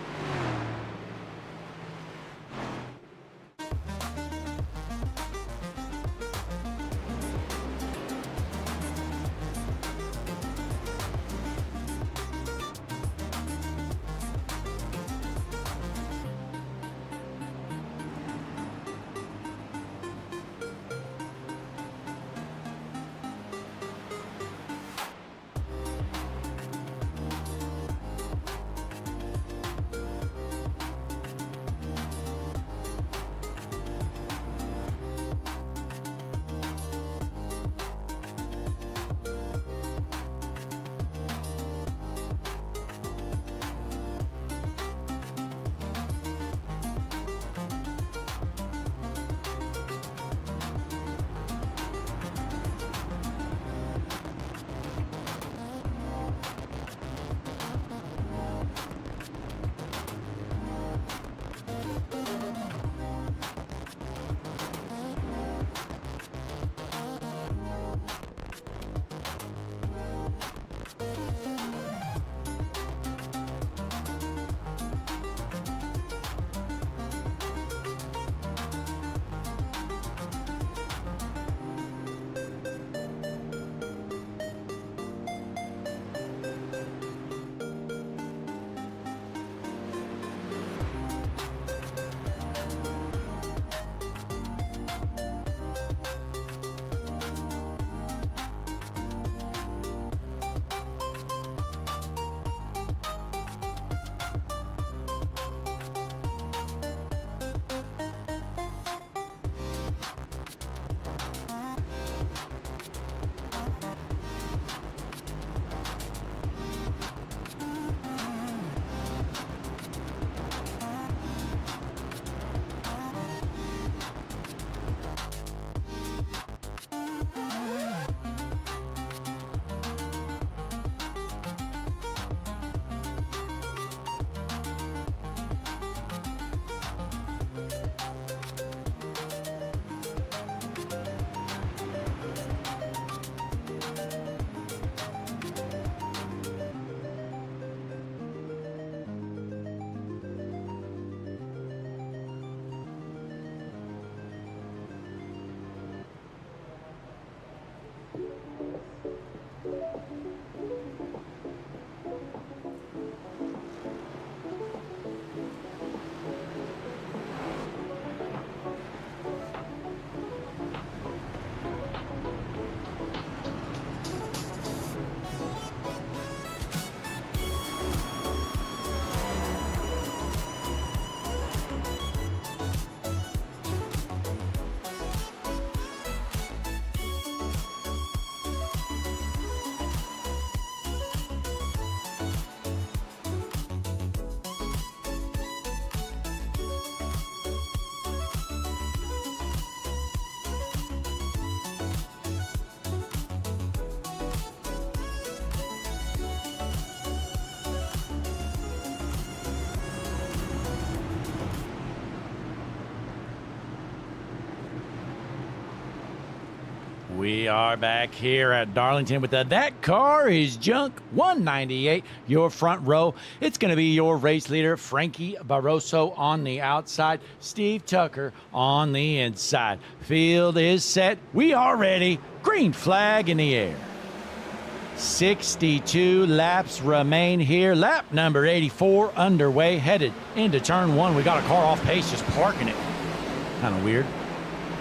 We are back here at Darlington with the That Car is Junk 198, your front row. It's going to be your race leader, Frankie Barroso on the outside, Steve Tucker on the inside. Field is set. We are ready. Green flag in the air. 62 laps remain here. Lap number 84 underway, headed into turn one. We got a car off pace, just parking it. Kind of weird.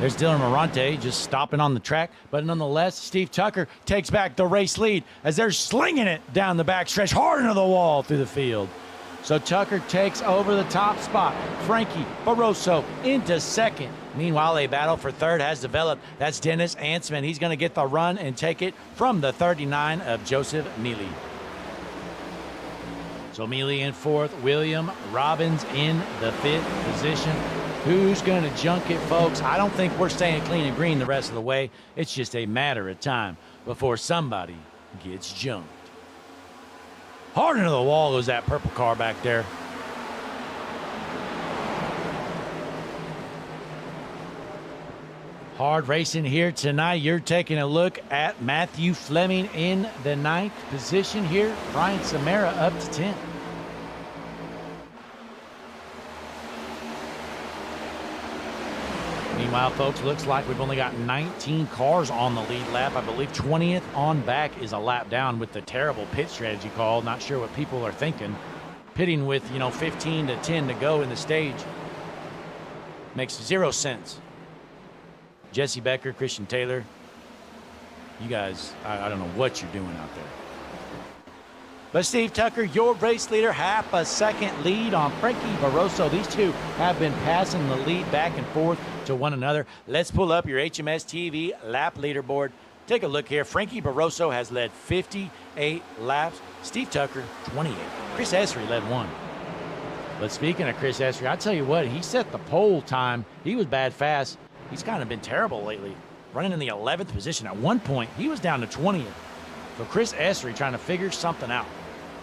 There's Dylan Morante just stopping on the track, but nonetheless, Steve Tucker takes back the race lead as they're slinging it down the backstretch, hard into the wall through the field. So Tucker takes over the top spot. Frankie Barroso into second. Meanwhile, a battle for third has developed. That's Dennis Ansman. He's going to get the run and take it from the 39 of Joseph Mealy. So Mealy in fourth, William Robbins in the fifth position. Who's going to junk it, folks? I don't think we're staying clean and green the rest of the way. It's just a matter of time before somebody gets junked. Hard into the wall goes that purple car back there. Hard racing here tonight. You're taking a look at Matthew Fleming in the ninth position here. Brian Samara up to 10th. Meanwhile, folks, looks like we've only got 19 cars on the lead lap. I believe 20th on back is a lap down with the terrible pit strategy call. Not sure what people are thinking. Pitting with, 15 to 10 to go in the stage makes zero sense. Jesse Becker, Christian Taylor, you guys, I don't know what you're doing out there. But Steve Tucker, your race leader, half a second lead on Frankie Barroso. These two have been passing the lead back and forth to one another. Let's pull up your HMS TV lap leaderboard. Take a look here. Frankie Barroso has led 58 laps. Steve Tucker, 28. Chris Esri led one. But speaking of Chris Esri, I tell you what, he set the pole time. He was bad fast. He's kind of been terrible lately. Running in the 11th position. At one point, he was down to 20th. So Chris Esri trying to figure something out.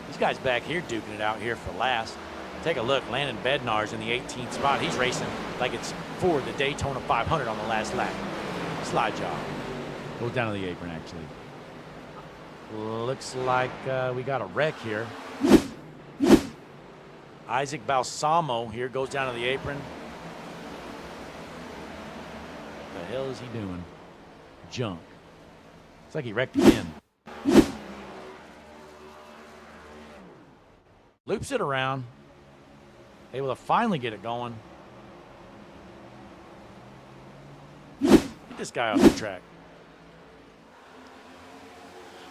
These guys back here duking it out here for last. Take a look. Landon Bednar's in the 18th spot. He's racing like it's for the Daytona 500 on the last lap. Slide job. Goes down to the apron, actually. Looks like we got a wreck here. Isaac Balsamo here goes down to the apron. What the hell is he doing? Junk. Looks like he wrecked again. Loops it around. Able to finally get it going. Get this guy off the track.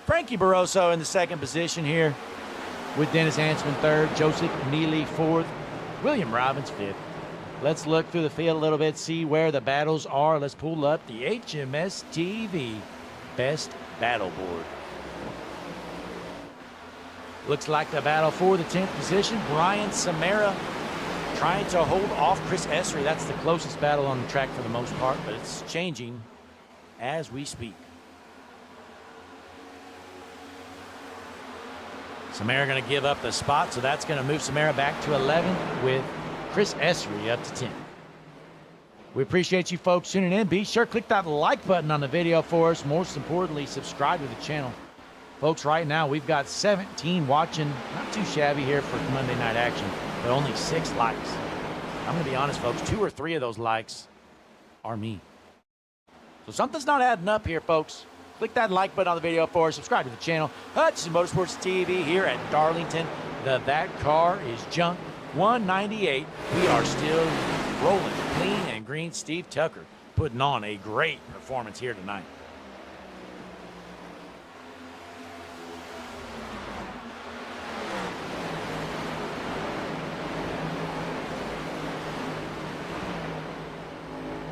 Frankie Barroso in the second position here with Dennis Ansman third, Joseph Mealy fourth, William Robbins fifth. Let's look through the field a little bit, see where the battles are. Let's pull up the HMS TV Best Battle Board. Looks like the battle for the 10th position. Brian Samara trying to hold off Chris Esri. That's the closest battle on the track for the most part, but it's changing as we speak. Samara going to give up the spot, so that's going to move Samara back to 11th with Chris Esri up to 10. We appreciate you folks tuning in. Be sure to click that like button on the video for us. Most importantly, subscribe to the channel. Folks, right now we've got 17 watching. Not too shabby here for Monday night action, but only 6 likes. I'm going to be honest, folks, 2 or 3 of those likes are me. So something's not adding up here, folks. Click that like button on the video for us. Subscribe to the channel. Hutchinson Motorsports TV here at Darlington. That car is Junk 198. We are still rolling clean and green. Steve Tucker putting on a great performance here tonight.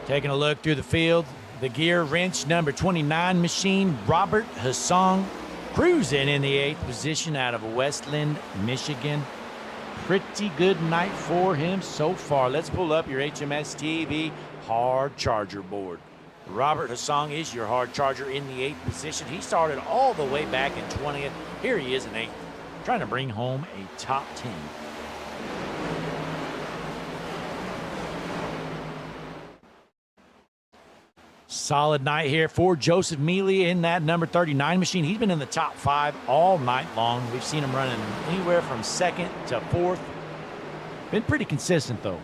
Taking a look through the field, the gear wrench number 29 machine, Robert Hassong, cruising in the 8th position out of Westland, Michigan. Pretty good night for him so far. Let's pull up your HMS TV hard charger board. Robert Hassong is your hard charger in the 8th position. He started all the way back in 20th. Here he is in 8th, trying to bring home a top 10. Solid night here for Joseph Mealy in that number 39 machine. He's been in the top 5 all night long. We've seen him running anywhere from 2nd to 4th. Been pretty consistent, though.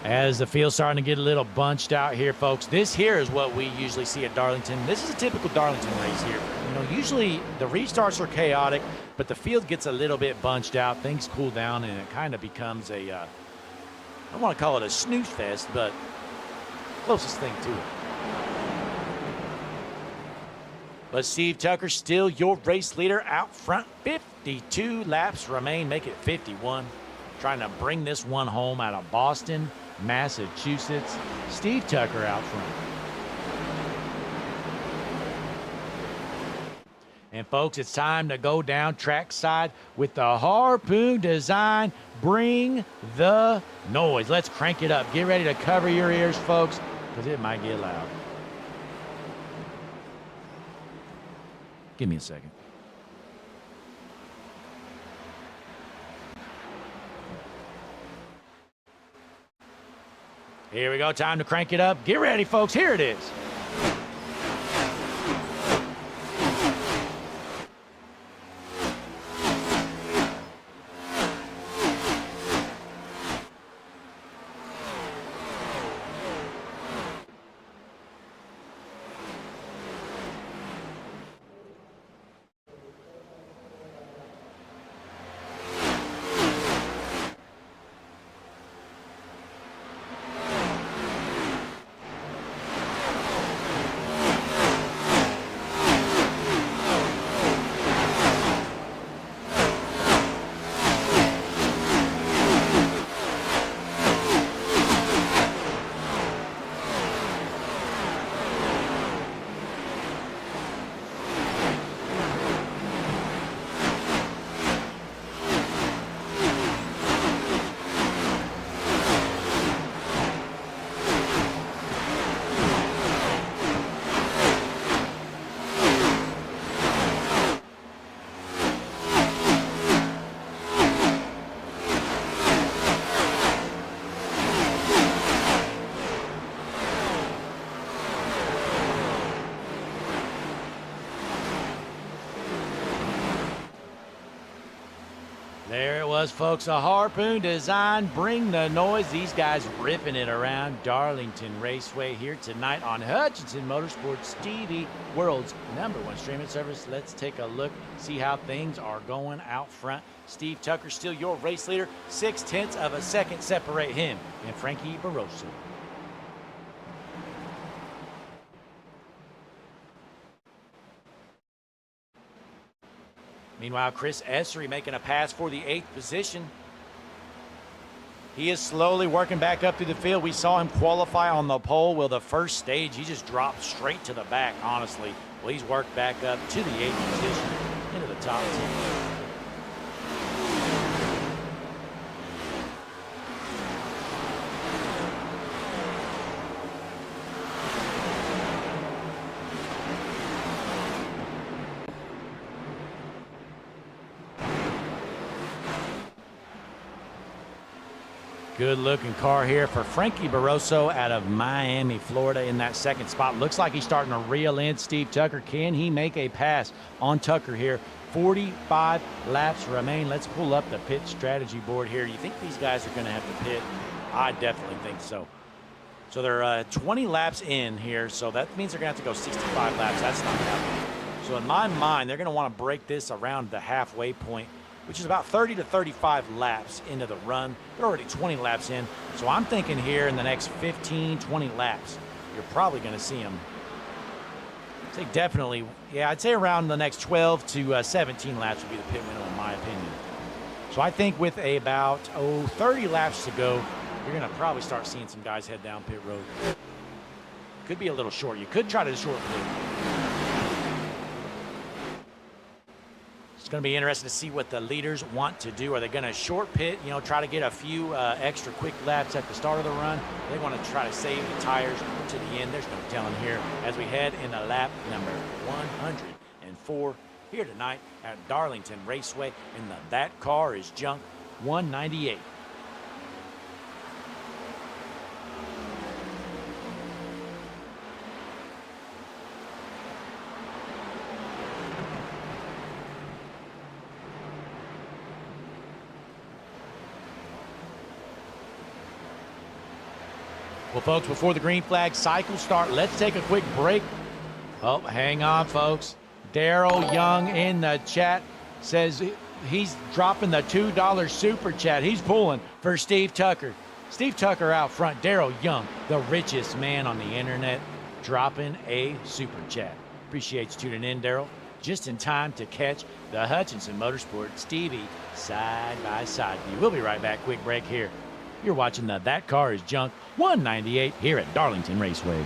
As the field's starting to get a little bunched out here, folks. This here is what we usually see at Darlington. This is a typical Darlington race here. You know, usually the restarts are chaotic, but the field gets a little bit bunched out. Things cool down, and it kind of becomes a, I don't want to call it a snooze fest, but closest thing to it. But Steve Tucker still your race leader out front. 52 laps remain, make it 51. Trying to bring this one home out of Boston, Massachusetts. Steve Tucker out front. And folks, it's time to go down trackside with the Harpoon design. Bring the noise. Let's crank it up. Get ready to cover your ears, folks, because it might get loud. Give me a second. Here we go. Time to crank it up. Get ready, folks. Here it is. There it was, folks. A Harpoon design. Bring the noise. These guys ripping it around Darlington Raceway here tonight on Hutchinson Motorsports TV, world's #1 streaming service. Let's take a look, see how things are going out front. Steve Tucker still your race leader. 0.6 of a second separate him and Frankie Barroso. Meanwhile, Chris Essery making a pass for the 8th position. He is slowly working back up through the field. We saw him qualify on the pole. Well, the first stage, he just dropped straight to the back, honestly. Well, he's worked back up to the 8th position, into the top 10. Good looking car here for Frankie Barroso out of Miami, Florida in that 2nd spot. Looks like he's starting to reel in Steve Tucker. Can he make a pass on Tucker here? 45 laps remain. Let's pull up the pit strategy board here. You think these guys are going to have to pit? I definitely think so. So they're 20 laps in here, so that means they're going to have to go 65 laps. That's not happening. So in my mind, they're going to want to break this around the halfway point, which is about 30 to 35 laps into the run. They're already 20 laps in. So I'm thinking here in the next 15, 20 laps, you're probably going to see them. I'd say definitely, yeah, I'd say around the next 12 to 17 laps would be the pit window in my opinion. So I think with about, 30 laps to go, you're going to probably start seeing some guys head down pit road. Could be a little short. You could try to short pit. It's going to be interesting to see what the leaders want to do. Are they going to short pit, try to get a few extra quick laps at the start of the run? They want to try to save the tires to the end. There's no telling here as we head into lap number 104 here tonight at Darlington Raceway in the That Car Is Junk 198. Well, folks, before the green flag cycle start, let's take a quick break. Oh, hang on, folks. Daryl Young in the chat says he's dropping the $2 super chat. He's pulling for Steve Tucker. Steve Tucker out front. Daryl Young, the richest man on the internet, dropping a super chat. Appreciate you tuning in, Daryl. Just in time to catch the Hutchinson Motorsport Stevie side-by-side view. We'll be right back. Quick break here. You're watching the That Car Is Junk 198 here at Darlington Raceway.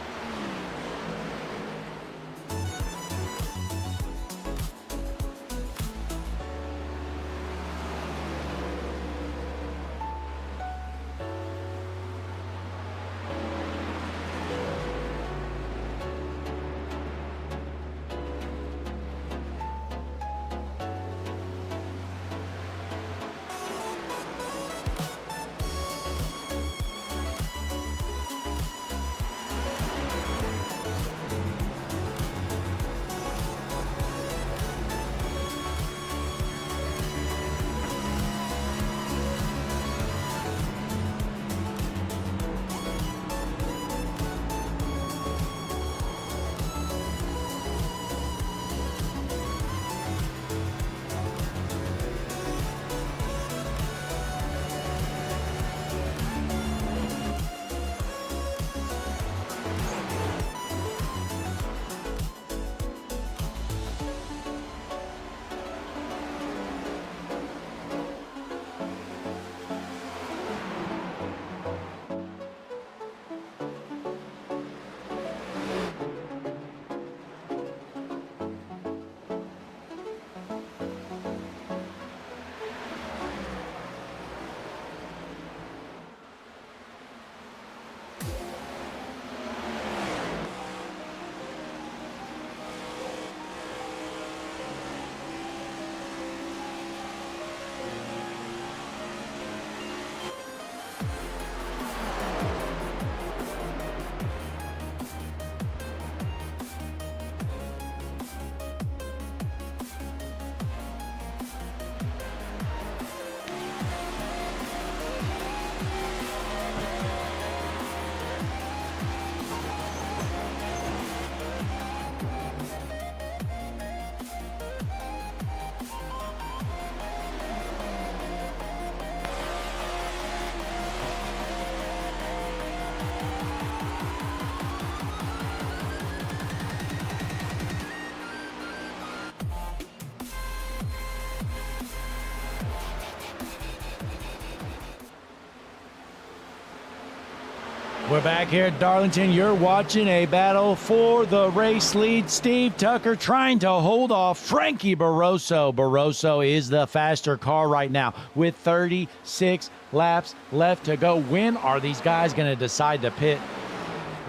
We're back here at Darlington. You're watching a battle for the race lead. Steve Tucker trying to hold off Frankie Barroso. Barroso is the faster car right now with 36 laps left to go. When are these guys going to decide to pit?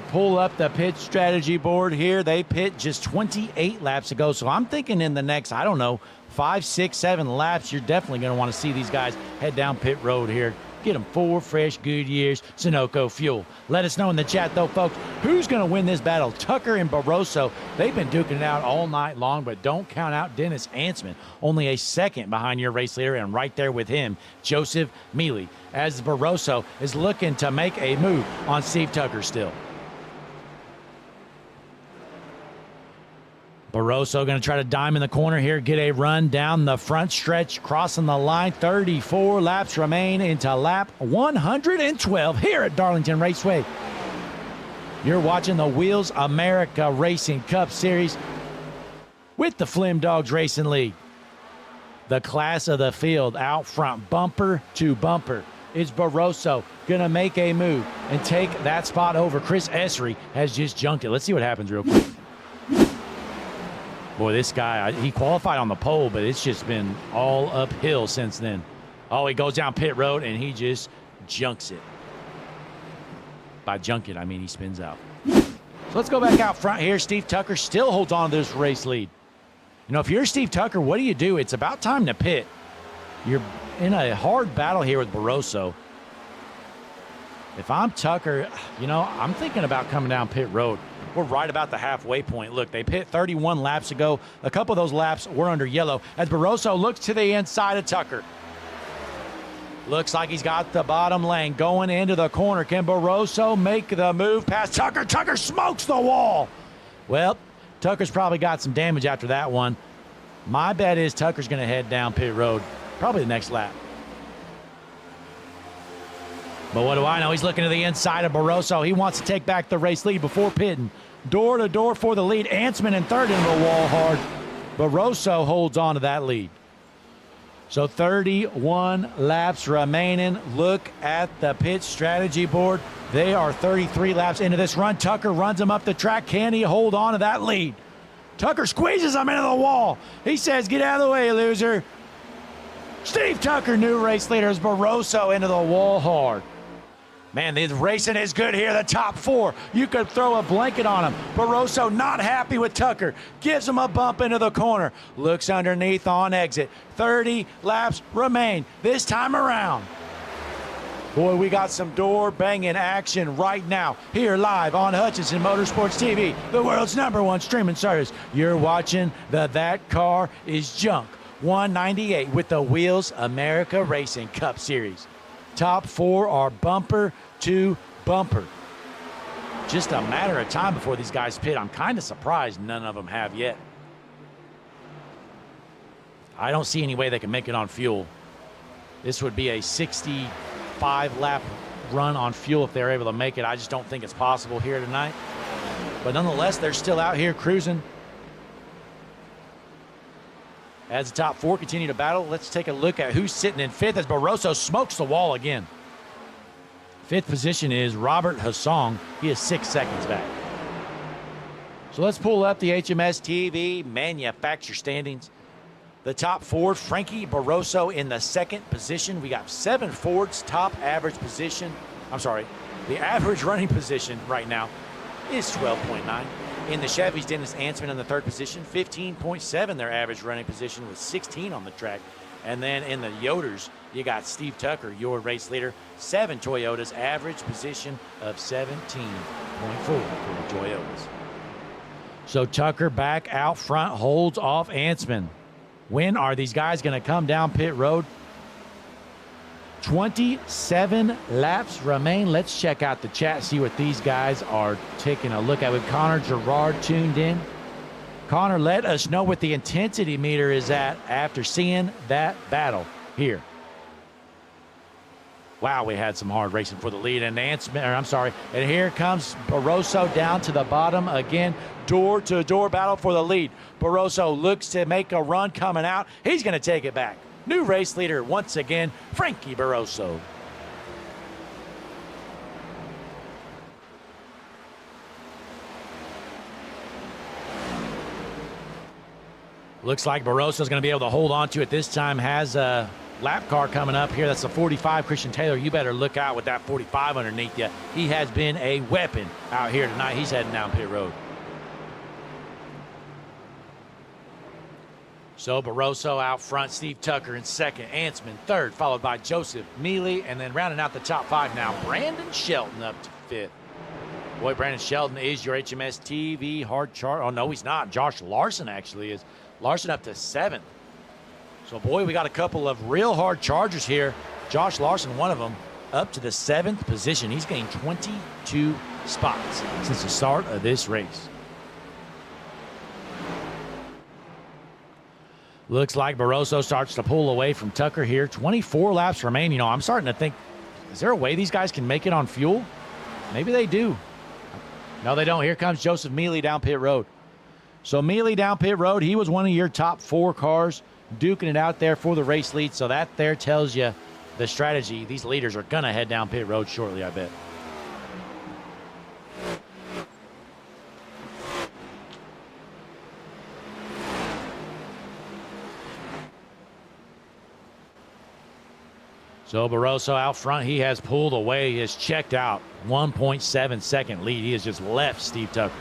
Pull up the pit strategy board here. They pit just 28 laps ago. So I'm thinking in the next, I don't know, 5, 6, 7 laps, you're definitely going to want to see these guys head down pit road here. Get them 4 fresh Goodyears Sunoco fuel. Let us know in the chat, though, folks, who's going to win this battle? Tucker and Barroso, they've been duking it out all night long, but don't count out Dennis Ansman. Only a second behind your race leader, and right there with him, Joseph Mealy, as Barroso is looking to make a move on Steve Tucker still. Barroso going to try to dime in the corner here, get a run down the front stretch, crossing the line. 34 laps remain into lap 112 here at Darlington Raceway. You're watching the Wheels America Racing Cup Series with the Flim Dogs Racing League. The class of the field out front, bumper to bumper. Is Barroso going to make a move and take that spot over? Chris Essery has just junked it. Let's see what happens real quick. Boy, this guy, he qualified on the pole, but it's just been all uphill since then. Oh, he goes down pit road, and he just junks it. By junk it, I mean he spins out. So let's go back out front here. Steve Tucker still holds on to this race lead. You know, if you're Steve Tucker, what do? It's about time to pit. You're in a hard battle here with Barroso. If I'm Tucker, you know, I'm thinking about coming down pit road. We're right about the halfway point. Look, they pit 31 laps ago. A couple of those laps were under yellow as Barroso looks to the inside of Tucker. Looks like he's got the bottom lane going into the corner. Can Barroso make the move past Tucker? Tucker smokes the wall. Well, Tucker's probably got some damage after that one. My bet is Tucker's going to head down pit road, probably the next lap. But what do I know? He's looking to the inside of Barroso. He wants to take back the race lead before pitting. Door to door for the lead. Ansman in third into the wall hard. Barroso holds on to that lead. So 31 laps remaining. Look at the pit strategy board. They are 33 laps into this run. Tucker runs him up the track. Can he hold on to that lead? Tucker squeezes him into the wall. He says, get out of the way, loser. Steve Tucker, new race leader, is Barroso into the wall hard. Man, the racing is good here. The top four, you could throw a blanket on him. Barroso not happy with Tucker. Gives him a bump into the corner. Looks underneath on exit. 30 laps remain this time around. Boy, we got some door-banging action right now here live on Hutchinson Motorsports TV, the world's #1 streaming service. You're watching the That Car Is Junk 198 with the Wheels America Racing Cup Series. Top four are bumper to bumper. Just a matter of time before these guys pit. I'm kind of surprised none of them have yet. I don't see any way they can make it on fuel. This would be a 65-lap run on fuel if they're able to make it. I just don't think it's possible here tonight. But nonetheless, they're still out here cruising. As the top four continue to battle, let's take a look at who's sitting in fifth as Barroso smokes the wall again. Fifth position is Robert Hassong. He is 6 seconds back. So let's pull up the HMS TV manufacturer standings. The top four, Frankie Barroso in the second position. We got 7 Fords top average position. I'm sorry, the average running position right now is 12.9. In the Chevys, Dennis Ansman in the third position, 15.7 their average running position with 16 on the track. And then in the Yoders, you got Steve Tucker, your race leader, 7 Toyotas, average position of 17.4 for the Toyotas. So Tucker back out front, holds off Ansman. When are these guys going to come down pit road? 27 laps remain. Let's check out the chat, see what these guys are taking a look at. With Connor Gerard tuned in. Connor, let us know what the intensity meter is at after seeing that battle here. Wow, we had some hard racing for the lead. And and here comes Barroso down to the bottom again. Door-to-door battle for the lead. Barroso looks to make a run coming out. He's going to take it back. New race leader once again, Frankie Barroso. Looks like Barroso's going to be able to hold on to it this time. Has a lap car coming up here. That's a 45, Christian Taylor. You better look out with that 45 underneath you. He has been a weapon out here tonight. He's heading down pit road. So Barroso out front, Steve Tucker in second, Ansman third, followed by Joseph Mealy, and then rounding out the top five now, Brandon Shelton up to fifth. Boy, Brandon Shelton is your HMS TV hard chart. Oh, no, he's not. Josh Larson actually is. Larson up to seventh. So, boy, we got a couple of real hard chargers here. Josh Larson, one of them, up to the 7th position. He's gained 22 spots since the start of this race. Looks like Barroso starts to pull away from Tucker here. 24 laps remain. You know, I'm starting to think, is there a way these guys can make it on fuel? Maybe they do. No, they don't. Here comes Joseph Mealy down pit road. So Mealy down pit road, he was one of your top 4 cars, duking it out there for the race lead. So that there tells you the strategy. These leaders are going to head down pit road shortly, I bet. So Barroso out front, he has pulled away, he has checked out. 1.7 second lead. He has just left Steve Tucker.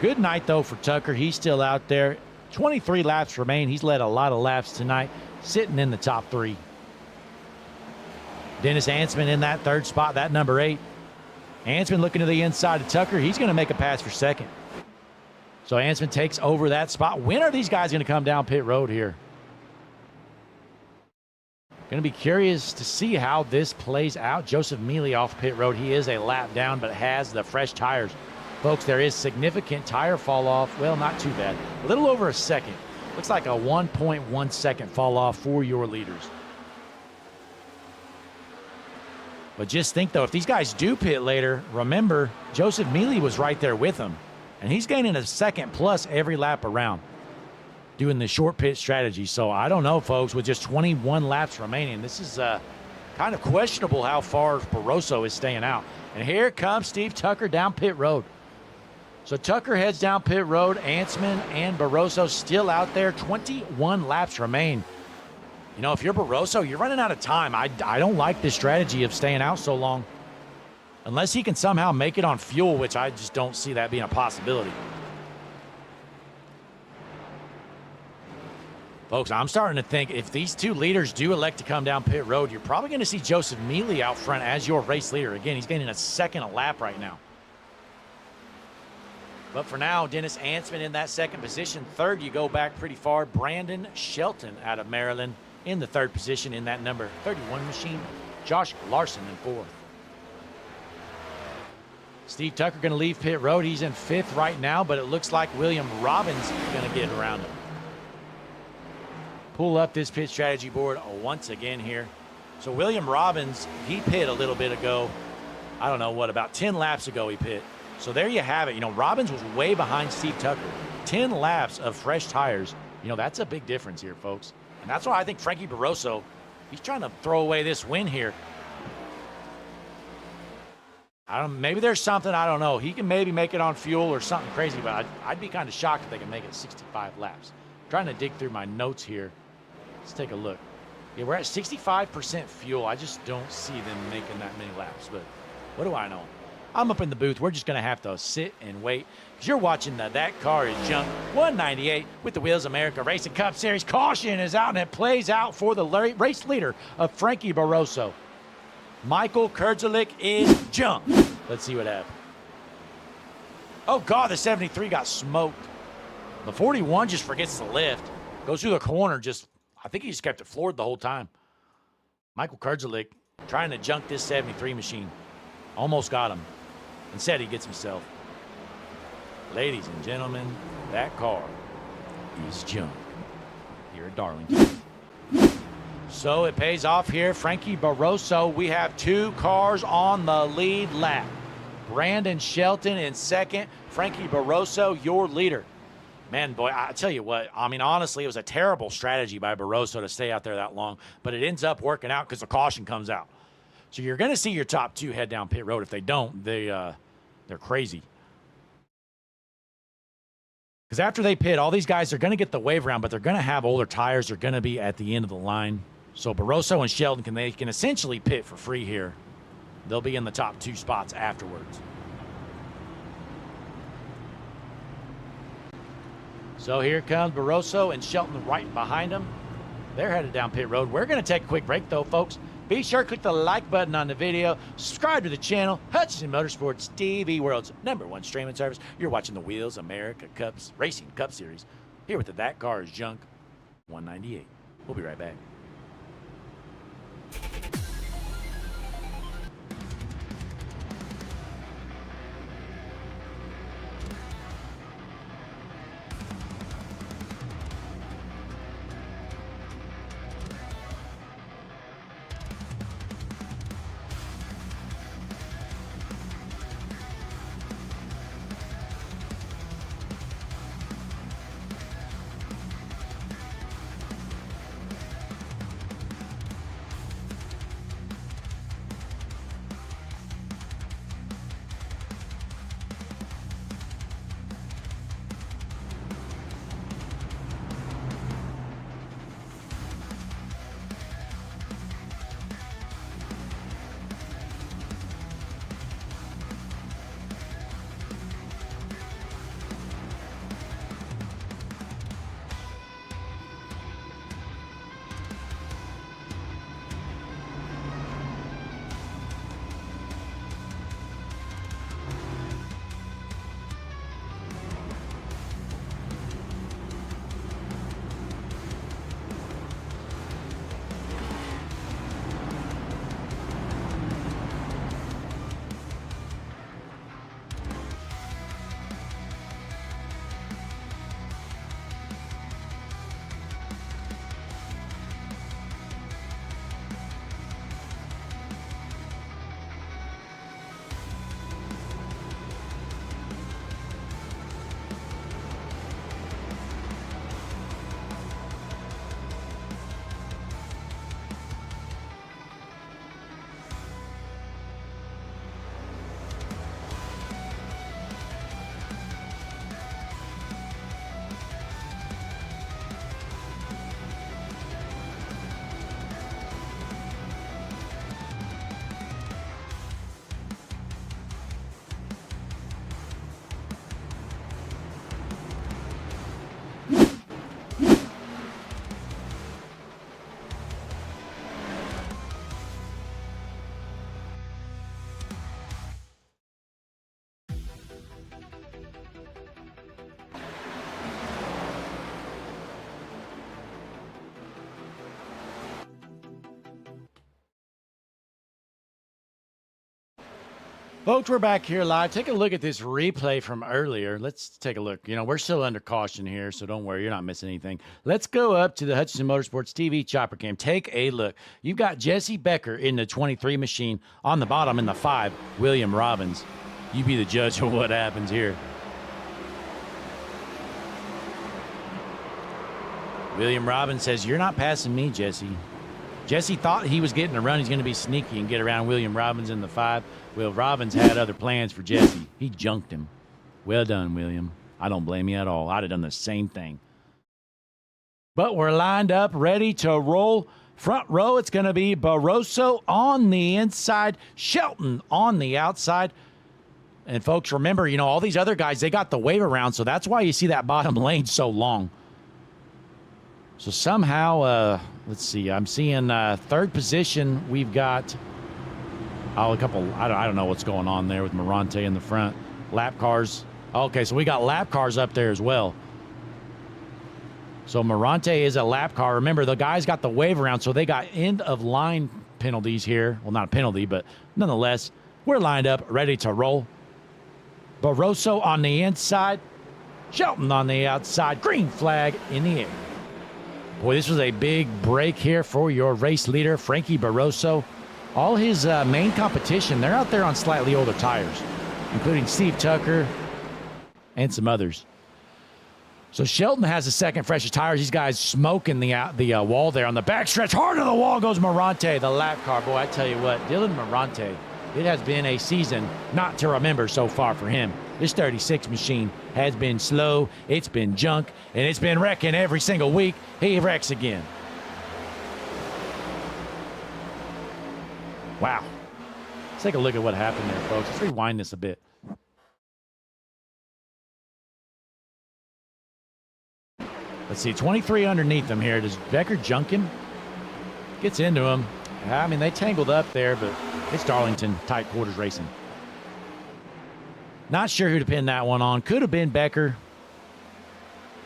Good night, though, for Tucker. He's still out there 23 laps remain. He's led a lot of laps tonight, sitting in the top 3. Dennis Ansman in that 3rd spot, that number 8. Ansman looking to the inside of Tucker. He's going to make a pass for 2nd. So Ansman takes over that spot. When are these guys going to come down pit road here? Going to be curious to see how this plays out. Joseph Mealy off pit road. He is a lap down, but has the fresh tires. Folks, there is significant tire fall off. Well, not too bad. A little over a second. Looks like a 1.1 second fall off for your leaders. But just think, though, if these guys do pit later, remember, Joseph Mealy was right there with them. And he's gaining a second plus every lap around, doing the short pit strategy. So I don't know, folks, with just 21 laps remaining, this is kind of questionable how far Barroso is staying out. And here comes Steve Tucker down pit road. So Tucker heads down pit road. Ansman and Barroso still out there. 21 laps remain. You know, if you're Barroso, you're running out of time. I don't like this strategy of staying out so long. Unless he can somehow make it on fuel, which I just don't see that being a possibility. Folks, I'm starting to think if these 2 leaders do elect to come down pit road, you're probably going to see Joseph Mealy out front as your race leader. Again, he's gaining a second a lap right now. But for now, Dennis Ansman in that 2nd position. 3rd, you go back pretty far. Brandon Shelton out of Maryland in the 3rd position in that number 31 machine. Josh Larson in 4th. Steve Tucker going to leave pit road. He's in 5th right now, but it looks like William Robbins is going to get around him. Pull up this pit strategy board once again here. So William Robbins, he pit a little bit ago. I don't know what, about 10 laps ago he pit. So there you have it. You know, Robbins was way behind Steve Tucker. 10 laps of fresh tires. You know, that's a big difference here, folks. And that's why I think Frankie Barroso, he's trying to throw away this win here. Maybe there's something, I don't know. He can maybe make it on fuel or something crazy, but I'd be kind of shocked if they can make it 65 laps. I'm trying to dig through my notes here. Let's take a look. Yeah, we're at 65% fuel. I just don't see them making that many laps, but what do I know? I'm up in the booth. We're just going to have to sit and wait because you're watching the That Car is Junk 198 with the Wheels America Racing Cup Series. Caution is out, and it plays out for the race leader of Frankie Barroso. Michael Kurdzalik is junk. Let's see what happens. Oh, God, the 73 got smoked. The 41 just forgets to lift. Goes through the corner, I think he just kept it floored the whole time. Michael Kurdzalik trying to junk this 73 machine. Almost got him. Instead, he gets himself. Ladies and gentlemen, that car is junk here at Darlington. So it pays off here. Frankie Barroso, we have 2 cars on the lead lap. Brandon Shelton in 2nd. Frankie Barroso, your leader. Man, boy, I tell you what, I mean, honestly, it was a terrible strategy by Barroso to stay out there that long, but it ends up working out because the caution comes out. So you're going to see your top 2 head down pit road. If they don't, they're crazy. Because after they pit, all these guys are going to get the wave round, but they're going to have older tires. They're going to be at the end of the line. So Barroso and Shelton can essentially pit for free here. They'll be in the top 2 spots afterwards. So here comes Barroso and Shelton right behind them. They're headed down pit road. We're going to take a quick break, though, folks. Be sure to click the like button on the video. Subscribe to the channel. Hutchinson Motorsports TV, world's #1 streaming service. You're watching the Wheels America Cups Racing Cup Series here with the That Car is Junk 198. We'll be right back. Folks, we're back here live. Take a look at this replay from earlier. Let's take a look. You know, we're still under caution here, so don't worry. You're not missing anything. Let's go up to the Hutchinson Motorsports TV chopper cam. Take a look. You've got Jesse Becker in the 23 machine. On the bottom in the 5, William Robbins. You be the judge of what happens here. William Robbins says, "You're not passing me, Jesse." Jesse thought he was getting a run. He's going to be sneaky and get around William Robbins in the 5. Well, Robbins had other plans for Jesse. He junked him. Well done, William. I don't blame you at all. I'd have done the same thing. But we're lined up, ready to roll. Front row, it's going to be Barroso on the inside, Shelton on the outside. And, folks, remember, you know, all these other guys, they got the wave around, so that's why you see that bottom lane so long. So somehow, let's see, I'm seeing third position. We've got a couple, I don't know what's going on there with Morante in the front. Lap cars. Okay, so we got lap cars up there as well. So Morante is a lap car. Remember, the guys got the wave around, so they got end of line penalties here. Well, not a penalty, but nonetheless, we're lined up, ready to roll. Barroso on the inside, Shelton on the outside, green flag in the air. Boy, this was a big break here for your race leader, Frankie Barroso. All his main competition, they're out there on slightly older tires, including Steve Tucker and some others. So Shelton has the second freshest tires. These guys smoking the wall there on the backstretch. Hard to the wall goes Morante, the lap car. Boy, I tell you what, Dylan Morante, it has been a season not to remember so far for him. This 36 machine has been slow, it's been junk, and it's been wrecking every single week. He wrecks again. Wow. Let's take a look at what happened there, folks. Let's rewind this a bit. Let's see, 23 underneath him here. Does Becker junk him? Gets into him. I mean, they tangled up there, but it's Darlington, tight quarters racing. Not sure who to pin that one on. Could have been Becker.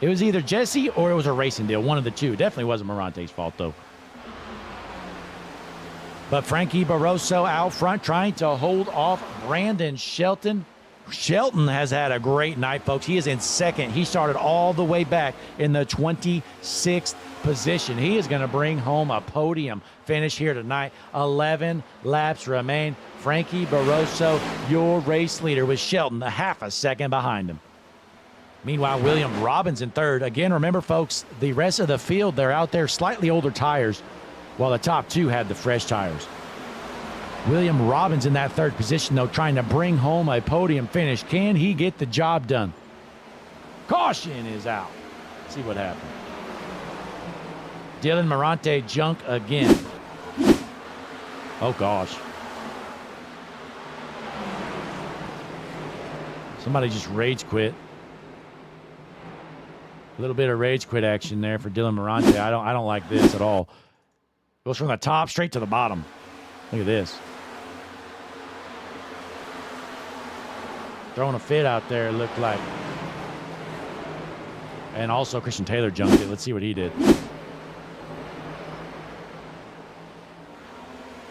It was either Jesse or it was a racing deal. One of the two. Definitely wasn't Morante's fault, though. But Frankie Barroso out front trying to hold off Brandon Shelton. Shelton has had a great night, folks. He is in second. He started all the way back in the 26th position. He is going to bring home a podium finish here tonight. 11 laps remain. Frankie Barroso, your race leader, with Shelton a half a second behind him. Meanwhile, William Robbins in third. Again, remember, folks, the rest of the field, they're out there slightly older tires, while the top two had the fresh tires. William Robbins in that third position, though, trying to bring home a podium finish. Can he get the job done? Caution is out. Let's see what happened. Dylan Morante junk again. Oh, gosh. Somebody just rage quit. A little bit of rage quit action there for Dylan Morante. I don't like this at all. Goes from the top straight to the bottom. Look at this. Throwing a fit out there, it looked like. And also Christian Taylor jumped it. Let's see what he did.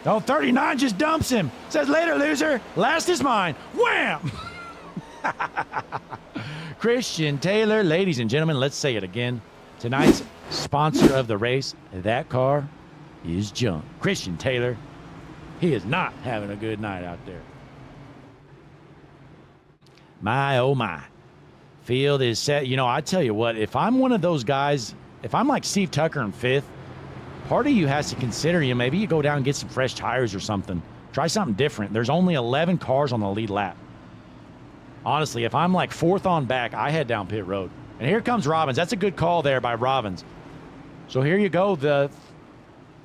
Oh, 39 just dumps him. Says, later, loser. Last is mine. Wham! Christian Taylor, ladies and gentlemen, let's say it again. Tonight's sponsor of the race, that car is junk. Christian Taylor, he is not having a good night out there. My, oh my. Field is set. You know, I tell you what, if I'm one of those guys, if I'm like Steve Tucker in fifth, part of you has to consider, maybe you go down and get some fresh tires or something. Try something different. There's only 11 cars on the lead lap. Honestly, if I'm like fourth on back, I head down pit road. And here comes Robbins. That's a good call there by Robbins. So here you go. The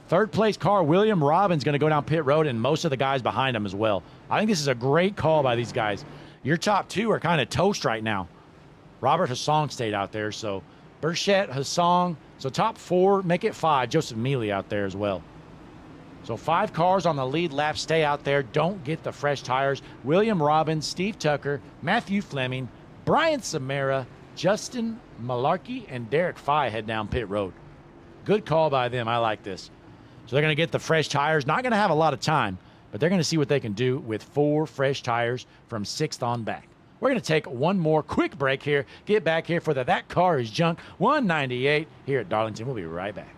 third place car, William Robbins, going to go down pit road, and most of the guys behind him as well. I think this is a great call by these guys. Your top two are kind of toast right now. Robert Hassong stayed out there, so Burchett, Hassong. So top four, make it five. Joseph Mealy out there as well. So 5 cars on the lead lap stay out there. Don't get the fresh tires. William Robbins, Steve Tucker, Matthew Fleming, Brian Samara, Justin Malarkey, and Derek Fye head down pit road. Good call by them. I like this. So they're going to get the fresh tires. Not going to have a lot of time. but they're going to see what they can do with 4 fresh tires from 6th on back. We're going to take one more quick break here. Get back here for the That Car is Junk 198 here at Darlington. We'll be right back.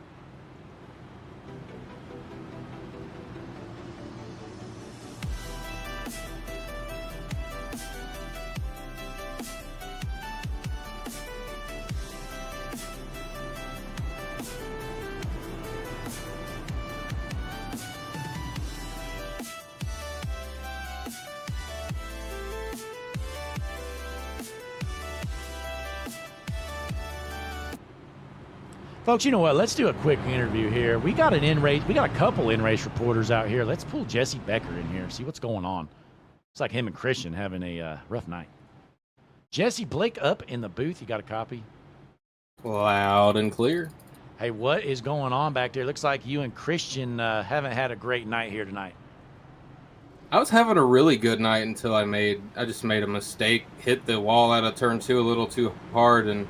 Folks, you know what? Let's do a quick interview here. We got a couple in-race reporters out here. Let's pull Jesse Becker in here, see what's going on. It's like him and Christian having a rough night. Jesse, Blake up in the booth. You got a copy? Loud and clear. Hey, what is going on back there? Looks like you and Christian haven't had a great night here tonight. I was having a really good night until I just made a mistake, hit the wall out of turn 2 a little too hard, and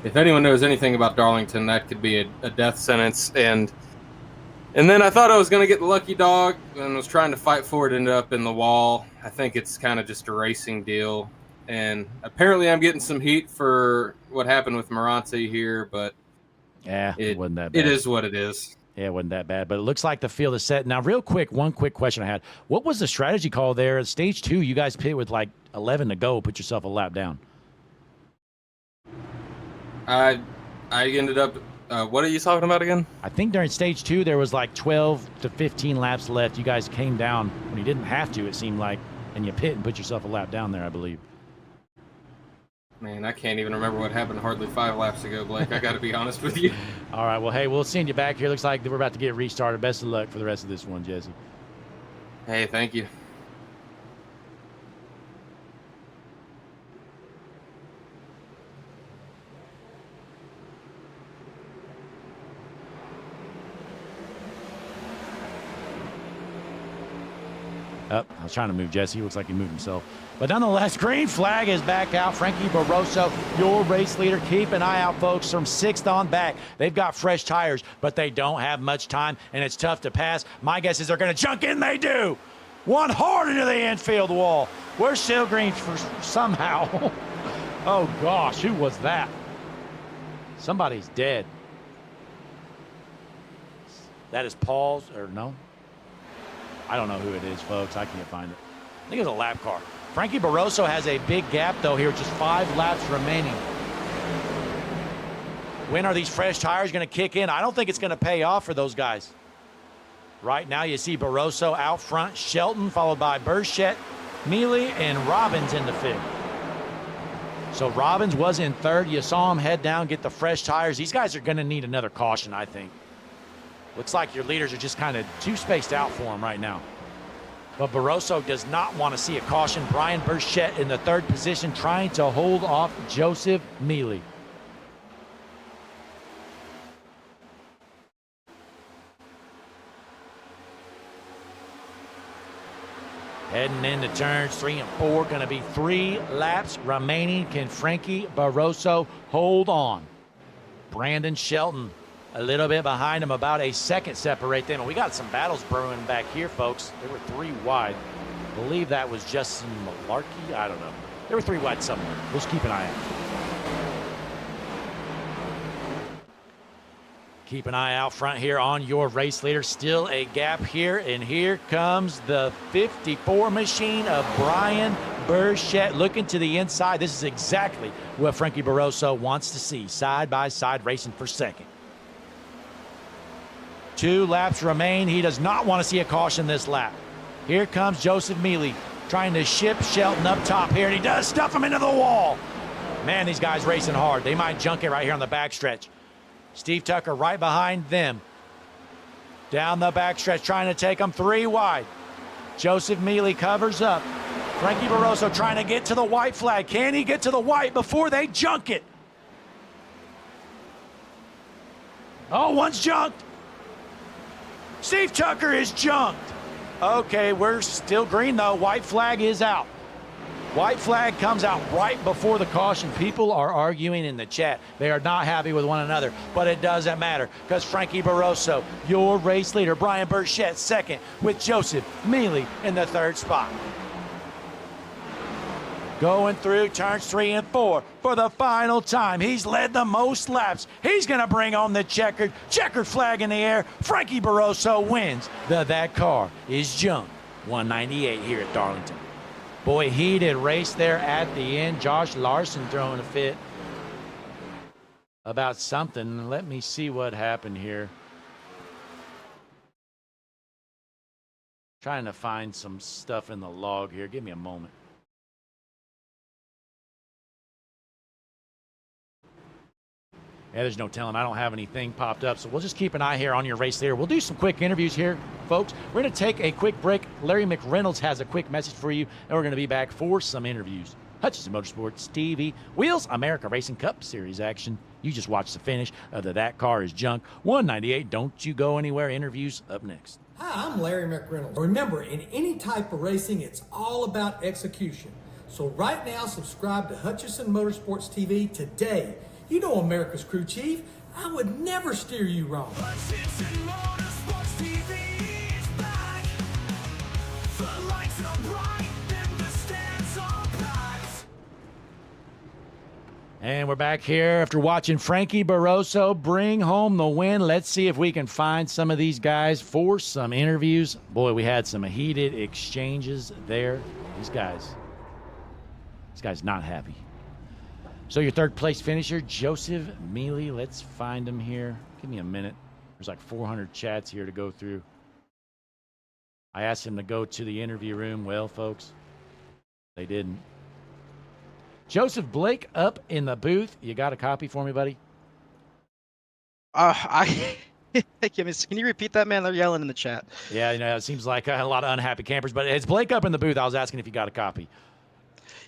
if anyone knows anything about Darlington, that could be a death sentence. And then I thought I was going to get the lucky dog and was trying to fight for it, ended up in the wall. I think it's kind of just a racing deal. And apparently I'm getting some heat for what happened with Morante here, but yeah, it wasn't that bad. It is what it is. Yeah, it wasn't that bad, but it looks like the field is set. Now, real quick, one quick question I had. What was the strategy call there? At stage 2, you guys pit with like 11 to go, put yourself a lap down. I ended up, what are you talking about again? I think during stage 2, there was like 12 to 15 laps left. You guys came down when you didn't have to, it seemed like, and you pit and put yourself a lap down there, I believe. Man, I can't even remember what happened hardly 5 laps ago, Blake. I got to be honest with you. All right, well, hey, we'll send you back here. Looks like we're about to get restarted. Best of luck for the rest of this one, Jesse. Hey, thank you. Oh, I was trying to move Jesse. Looks like he moved himself. But nonetheless, green flag is back out. Frankie Barroso, your race leader. Keep an eye out, folks, from 6th on back. They've got fresh tires, but they don't have much time, and it's tough to pass. My guess is they're going to junk in. They do. One hard into the infield wall. Where's still green for somehow? Oh, gosh, who was that? Somebody's dead. That is Paul's, or no? I don't know who it is, folks. I can't find it. I think it was a lap car. Frankie Barroso has a big gap, though, here, just 5 laps remaining. When are these fresh tires going to kick in? I don't think it's going to pay off for those guys. Right now, you see Barroso out front, Shelton, followed by Burchett, Mealy, and Robbins in the field. So Robbins was in 3rd. You saw him head down, get the fresh tires. These guys are going to need another caution, I think. Looks like your leaders are just kind of too spaced out for him right now. But Barroso does not want to see a caution. Brian Burchett in the 3rd position trying to hold off Joseph Mealy. Heading into turns 3 and 4, going to be 3 laps remaining. Can Frankie Barroso hold on? Brandon Shelton a little bit behind him, about a second separate them. And we got some battles brewing back here, folks. There were 3 wide. I believe that was Justin Malarkey. I don't know. There were 3 wide somewhere. We'll just keep an eye out. Keep an eye out front here on your race leader. Still a gap here, and here comes the 54 machine of Brian Burchett looking to the inside. This is exactly what Frankie Barroso wants to see. Side-by-side racing for 2nd. 2 laps remain. He does not want to see a caution this lap. Here comes Joseph Mealy trying to ship Shelton up top here, and he does stuff him into the wall. Man, these guys racing hard. They might junk it right here on the backstretch. Steve Tucker right behind them. Down the backstretch trying to take them 3 wide. Joseph Mealy covers up. Frankie Barroso trying to get to the white flag. Can he get to the white before they junk it? Oh, one's junked. Steve Tucker is junked. Okay, we're still green, though. White flag is out. White flag comes out right before the caution. People are arguing in the chat. They are not happy with one another, but it doesn't matter because Frankie Barroso, your race leader, Brian Burchett second with Joseph Mealy in the third spot. Going through turns 3 and 4 for the final time. He's led the most laps. He's going to bring on the checkered flag in the air. Frankie Barroso wins. That car is junk. 198 here at Darlington. Boy, heated race there at the end. Josh Larson throwing a fit about something. Let me see what happened here. Trying to find some stuff in the log here. Give me a moment. Yeah, there's no telling. I don't have anything popped up, so we'll just keep an eye here on your race there. We'll do some quick interviews here, folks. We're going to take a quick break. Larry McReynolds has a quick message for you, and we're going to be back for some interviews. Hutchison Motorsports TV, Wheels America Racing Cup Series action. You just watched the finish of the That Car is Junk 198. Don't you go anywhere. Interviews up next. Hi, I'm Larry McReynolds. Remember, in any type of racing, it's all about execution. So right now, subscribe to Hutchison Motorsports TV today. You know America's crew chief. I would never steer you wrong. Hutchison Motorsports TV is back. The lights are bright and the stands are packed. And we're back here after watching Frankie Barroso bring home the win. Let's see if we can find some of these guys for some interviews. Boy, we had some heated exchanges there. These guys not happy. So your third place finisher, Joseph Mealy. Let's find him here. Give me a minute. There's like 400 chats here to go through. I asked him to go to the interview room. Well, folks, they didn't. Joseph Blake up in the booth. You got a copy for me, buddy? Can you repeat that, man? They're yelling in the chat. Yeah, you know, it seems like a lot of unhappy campers, but it's Blake up in the booth. I was asking if you got a copy.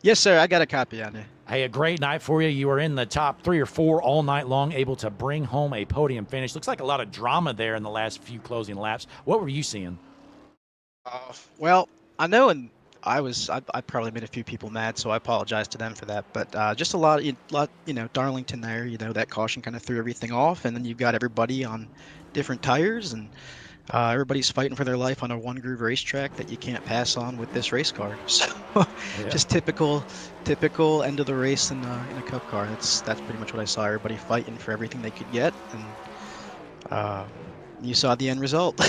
Yes, sir. I got a copy on it. Hey, a great night for you. You were in the top 3 or 4 all night long, able to bring home a podium finish. Looks like a lot of drama there in the last few closing laps. What were you seeing? Well, I know, and I probably made a few people mad, so I apologize to them for that. But just a lot, Darlington there, that caution kind of threw everything off, and then you've got everybody on different tires, and everybody's fighting for their life on a one-groove racetrack that you can't pass on with this race car. So, yeah. Just typical end of the race in a cup car. That's pretty much what I saw. Everybody fighting for everything they could get, and you saw the end result.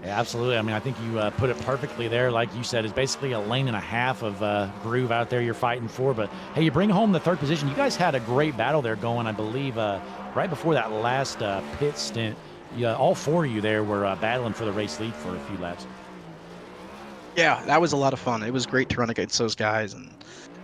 Yeah, absolutely. I mean, I think you put it perfectly there. Like you said, it's basically a lane and a half of groove out there you're fighting for. But, hey, you bring home the third position. You guys had a great battle there going, I believe, right before that last pit stint. Yeah, all 4 of you there were battling for the race lead for a few laps. Yeah, that was a lot of fun. It was great to run against those guys, and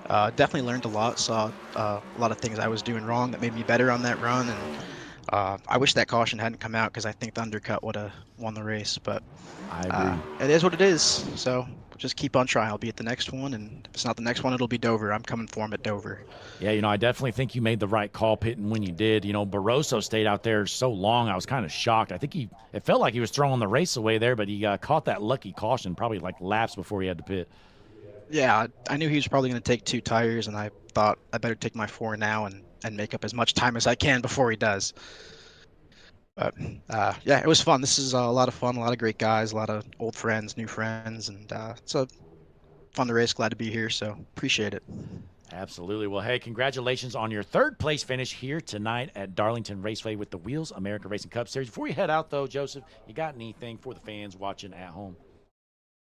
definitely learned a lot. Saw a lot of things I was doing wrong that made me better on that run, and I wish that caution hadn't come out because I think the undercut would have won the race. But I agree. It is what it is. So just keep on trying. I'll be at the next one, and if it's not the next one, it'll be Dover. I'm coming for him at Dover. Yeah, I definitely think you made the right call pitting when you did. Barroso stayed out there so long, I was kind of shocked. I think it felt like he was throwing the race away there, but he caught that lucky caution probably like laps before he had to pit. Yeah, I knew he was probably going to take 2 tires, and I thought I better take my 4 now and make up as much time as I can before he does. But yeah, it was fun. This is a lot of fun, a lot of great guys, a lot of old friends, new friends, and it's a fun to race. Glad to be here, so appreciate it. Absolutely. Well, hey, congratulations on your third place finish here tonight at Darlington Raceway with the Wheels America Racing Cup Series. Before you head out, though, Joseph, you got anything for the fans watching at home?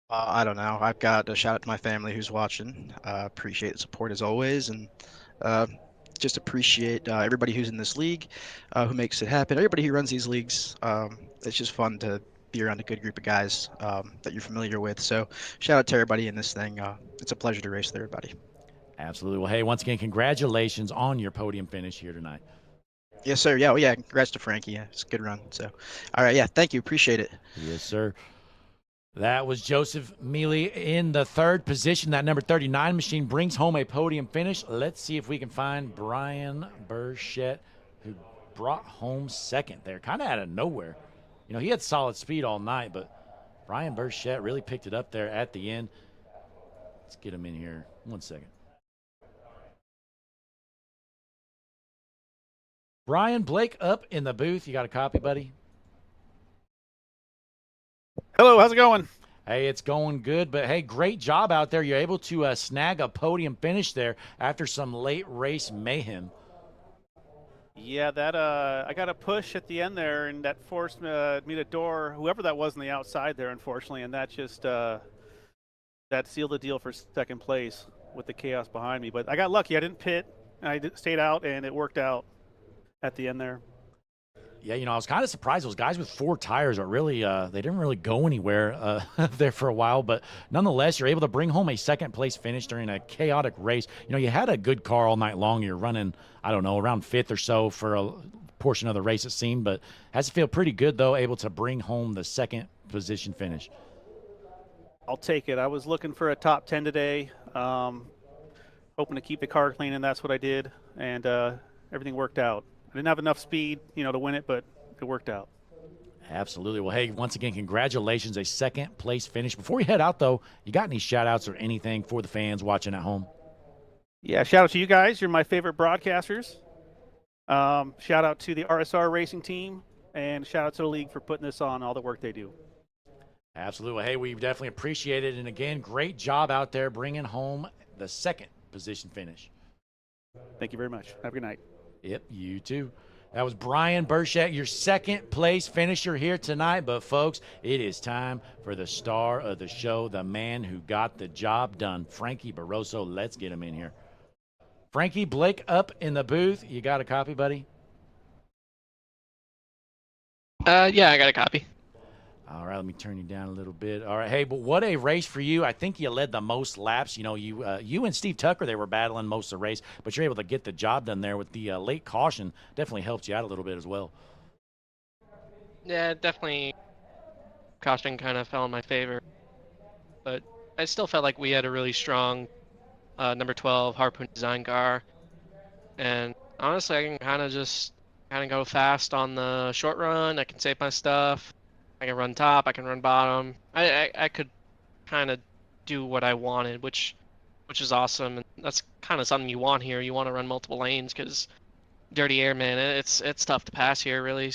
I don't know. I've got a shout out to my family who's watching. Appreciate the support as always, and just appreciate everybody who's in this league, who makes it happen. Everybody who runs these leagues. It's just fun to be around a good group of guys that you're familiar with. So shout out to everybody in this thing. It's a pleasure to race with everybody. Absolutely. Well, hey, once again, congratulations on your podium finish here tonight. Yes, sir. Yeah, well, yeah. Congrats to Frankie. Yeah, it's a good run. So, all right. Yeah, thank you. Appreciate it. Yes, sir. That was Joseph Mealy in the third position. That number 39 machine brings home a podium finish. Let's see if we can find Brian Burchett, who brought home second there, kind of out of nowhere. He had solid speed all night, but Brian Burchett really picked it up there at the end. Let's get him in here. 1 second. Brian Blake up in the booth. You got a copy, buddy? Hello, how's it going? Hey, it's going good, but hey, great job out there. You're able to snag a podium finish there after some late race mayhem. Yeah, that I got a push at the end there, and that forced me to door whoever that was on the outside there, unfortunately, and that just that sealed the deal for second place with the chaos behind me. But I got lucky. I didn't pit. I stayed out, and it worked out at the end there. Yeah, I was kind of surprised. Those guys with 4 tires are really, they didn't really go anywhere there for a while. But nonetheless, you're able to bring home a second place finish during a chaotic race. You had a good car all night long. You're running, I don't know, around 5th or so for a portion of the race, it seemed. But has to feel pretty good, though, able to bring home the second position finish. I'll take it. I was looking for a top 10 today, hoping to keep the car clean, and that's what I did. And everything worked out. I didn't have enough speed, to win it, but it worked out. Absolutely. Well, hey, once again, congratulations, a second place finish. Before we head out, though, you got any shout outs or anything for the fans watching at home? Yeah, shout out to you guys. You're my favorite broadcasters. Shout out to the RSR racing team, and shout out to the league for putting this on, all the work they do. Absolutely. Hey, we definitely appreciate it. And again, great job out there bringing home the second position finish. Thank you very much. Have a good night. Yep, you too. That was Brian Burchett, your second place finisher here tonight. But, folks, it is time for the star of the show, the man who got the job done, Frankie Barroso. Let's get him in here. Frankie Blake up in the booth. You got a copy, buddy? Yeah, I got a copy. All right, let me turn you down a little bit. All right, hey, but what a race for you. I think you led the most laps. You and Steve Tucker, they were battling most of the race, but you're able to get the job done there with the late caution. Definitely helped you out a little bit as well. Yeah, definitely caution kind of fell in my favor. But I still felt like we had a really strong number 12 Harpoon design car. And honestly, I can kind of go fast on the short run. I can save my stuff. I can run top, I can run bottom. I could kind of do what I wanted, which is awesome. And that's kind of something you want here. You want to run multiple lanes because dirty air, man, it's tough to pass here, really.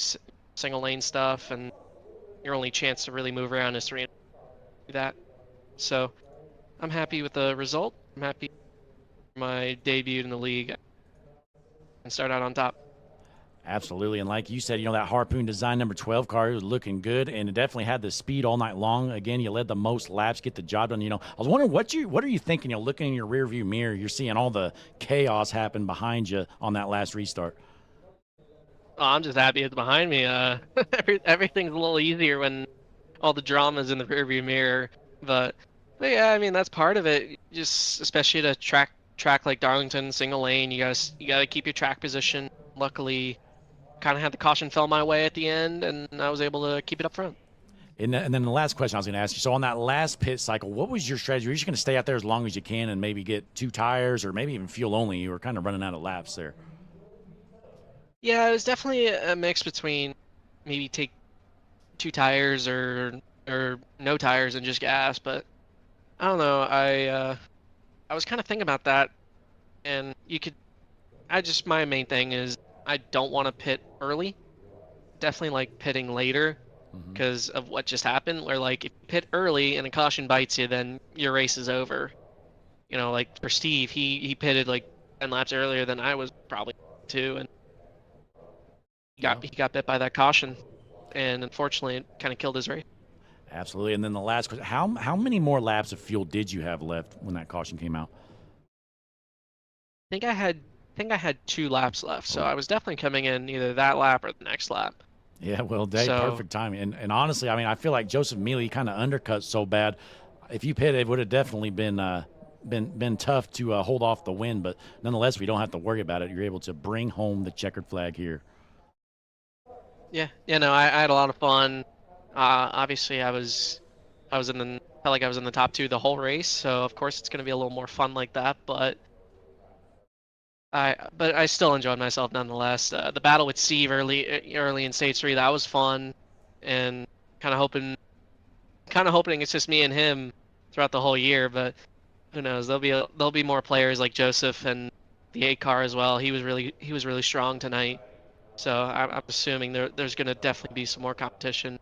Single lane stuff, and your only chance to really move around is to do that. So I'm happy with the result. I'm happy for my debut in the league and start out on top. Absolutely, and like you said, that Harpoon design number 12 car was looking good, and it definitely had the speed all night long. Again, you led the most laps, get the job done. I was wondering what are you thinking? Looking in your rearview mirror, you're seeing all the chaos happen behind you on that last restart. Oh, I'm just happy it's behind me. Everything's a little easier when all the drama's in the rearview mirror. But yeah, I mean that's part of it. Just especially at a track like Darlington, single lane, you gotta keep your track position. Luckily, kind of had the caution fell my way at the end, and I was able to keep it up front. And then the last question I was going to ask you, so on that last pit cycle, what was your strategy? Were you just going to stay out there as long as you can and maybe get 2 tires or maybe even fuel only? You were kind of running out of laps there. Yeah, it was definitely a mix between maybe take 2 tires or no tires and just gas, but I don't know. I was kind of thinking about that, and my main thing is I don't want to pit early. Definitely like pitting later because of what just happened. Where like if you pit early and a caution bites you, then your race is over. Like for Steve, he pitted like 10 laps earlier than I was probably too, and he got bit by that caution, and unfortunately it kind of killed his race. Absolutely. And then the last question: how many more laps of fuel did you have left when that caution came out? I think I had 2 laps left, so I was definitely coming in either that lap or the next lap. Yeah, well, perfect timing. And honestly, I mean, I feel like Joseph Mealy kind of undercut so bad. If you pitted, it would have definitely been tough to hold off the win. But nonetheless, we don't have to worry about it. You're able to bring home the checkered flag here. Yeah, I had a lot of fun. Obviously, I felt like I was in the top 2 the whole race, so of course it's going to be a little more fun like that. But I still enjoyed myself nonetheless. The battle with Steve early in stage 3, that was fun, and kind of hoping it's just me and him throughout the whole year. But who knows? There'll be more players like Joseph and the 8 car as well. He was really strong tonight. So I'm assuming there's going to definitely be some more competition.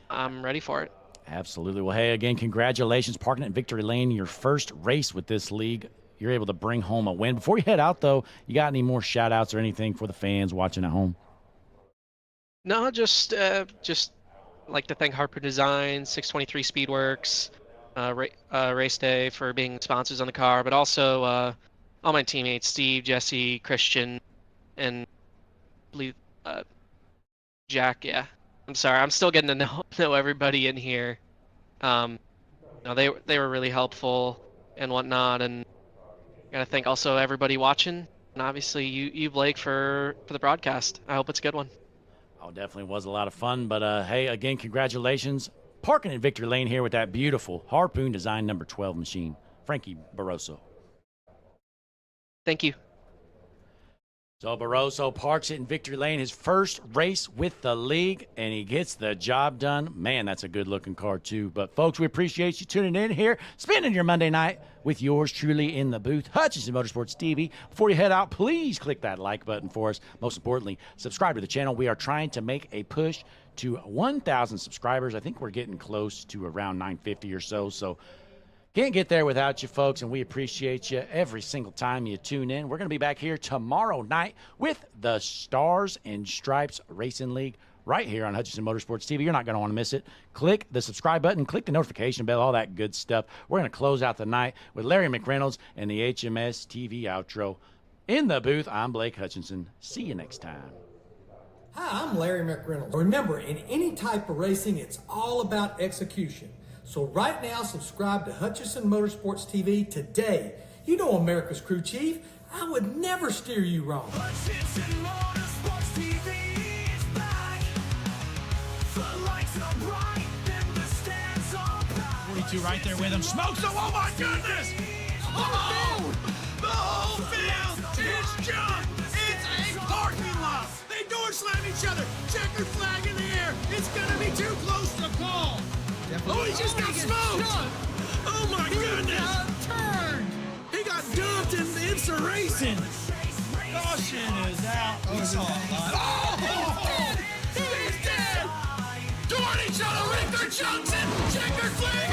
I'm ready for it. Absolutely. Well, hey, again, congratulations, parking at Victory Lane, your first race with this league. You're able to bring home a win. Before you head out, though, you got any more shout-outs or anything for the fans watching at home? No, just like to thank Harper Design, 623 Speedworks, Race Day for being sponsors on the car, but also all my teammates, Steve, Jesse, Christian, and Jack. Yeah, I'm sorry, I'm still getting to know everybody in here. No, they were really helpful and whatnot, and gotta thank also everybody watching, and obviously you Blake for the broadcast. I hope it's a good one. Oh, definitely was a lot of fun. But hey, again, congratulations. Parking in Victory Lane here with that beautiful Harpoon Design number 12 machine. Frankie Barroso. Thank you. So Barroso parks it in Victory Lane, his first race with the league, and he gets the job done. Man, that's a good-looking car, too. But, folks, we appreciate you tuning in here, spending your Monday night with yours truly in the booth, Hutchinson Motorsports TV. Before you head out, please click that like button for us. Most importantly, subscribe to the channel. We are trying to make a push to 1,000 subscribers. I think we're getting close to around 950 or so. So, can't get there without you, folks, and we appreciate you every single time you tune in. We're going to be back here tomorrow night with the Stars and Stripes Racing League right here on Hutchinson Motorsports TV. You're not going to want to miss it. Click the subscribe button, click the notification bell, all that good stuff. We're going to close out the night with Larry McReynolds and the HMS TV outro. In the booth, I'm Blake Hutchinson. See you next time. Hi, I'm Larry McReynolds. Remember, in any type of racing, it's all about execution. So right now, subscribe to Hutchinson Motorsports TV today. You know America's crew chief. I would never steer you wrong. Hutchinson Motorsports TV is back. The lights are bright and the stands are packed. 42 right there with him. Smokes him. Oh my goodness! Oh! The whole field is junk. It's a parking lot. They door slam each other. Checkered flag in the air. It's gonna be too close to call. Oh, he just got smoked! Oh my goodness! Turned! He got dumped in IMSA racing. Caution is out. Oh! He's dead! Toward each other with their chunks and checkered flag!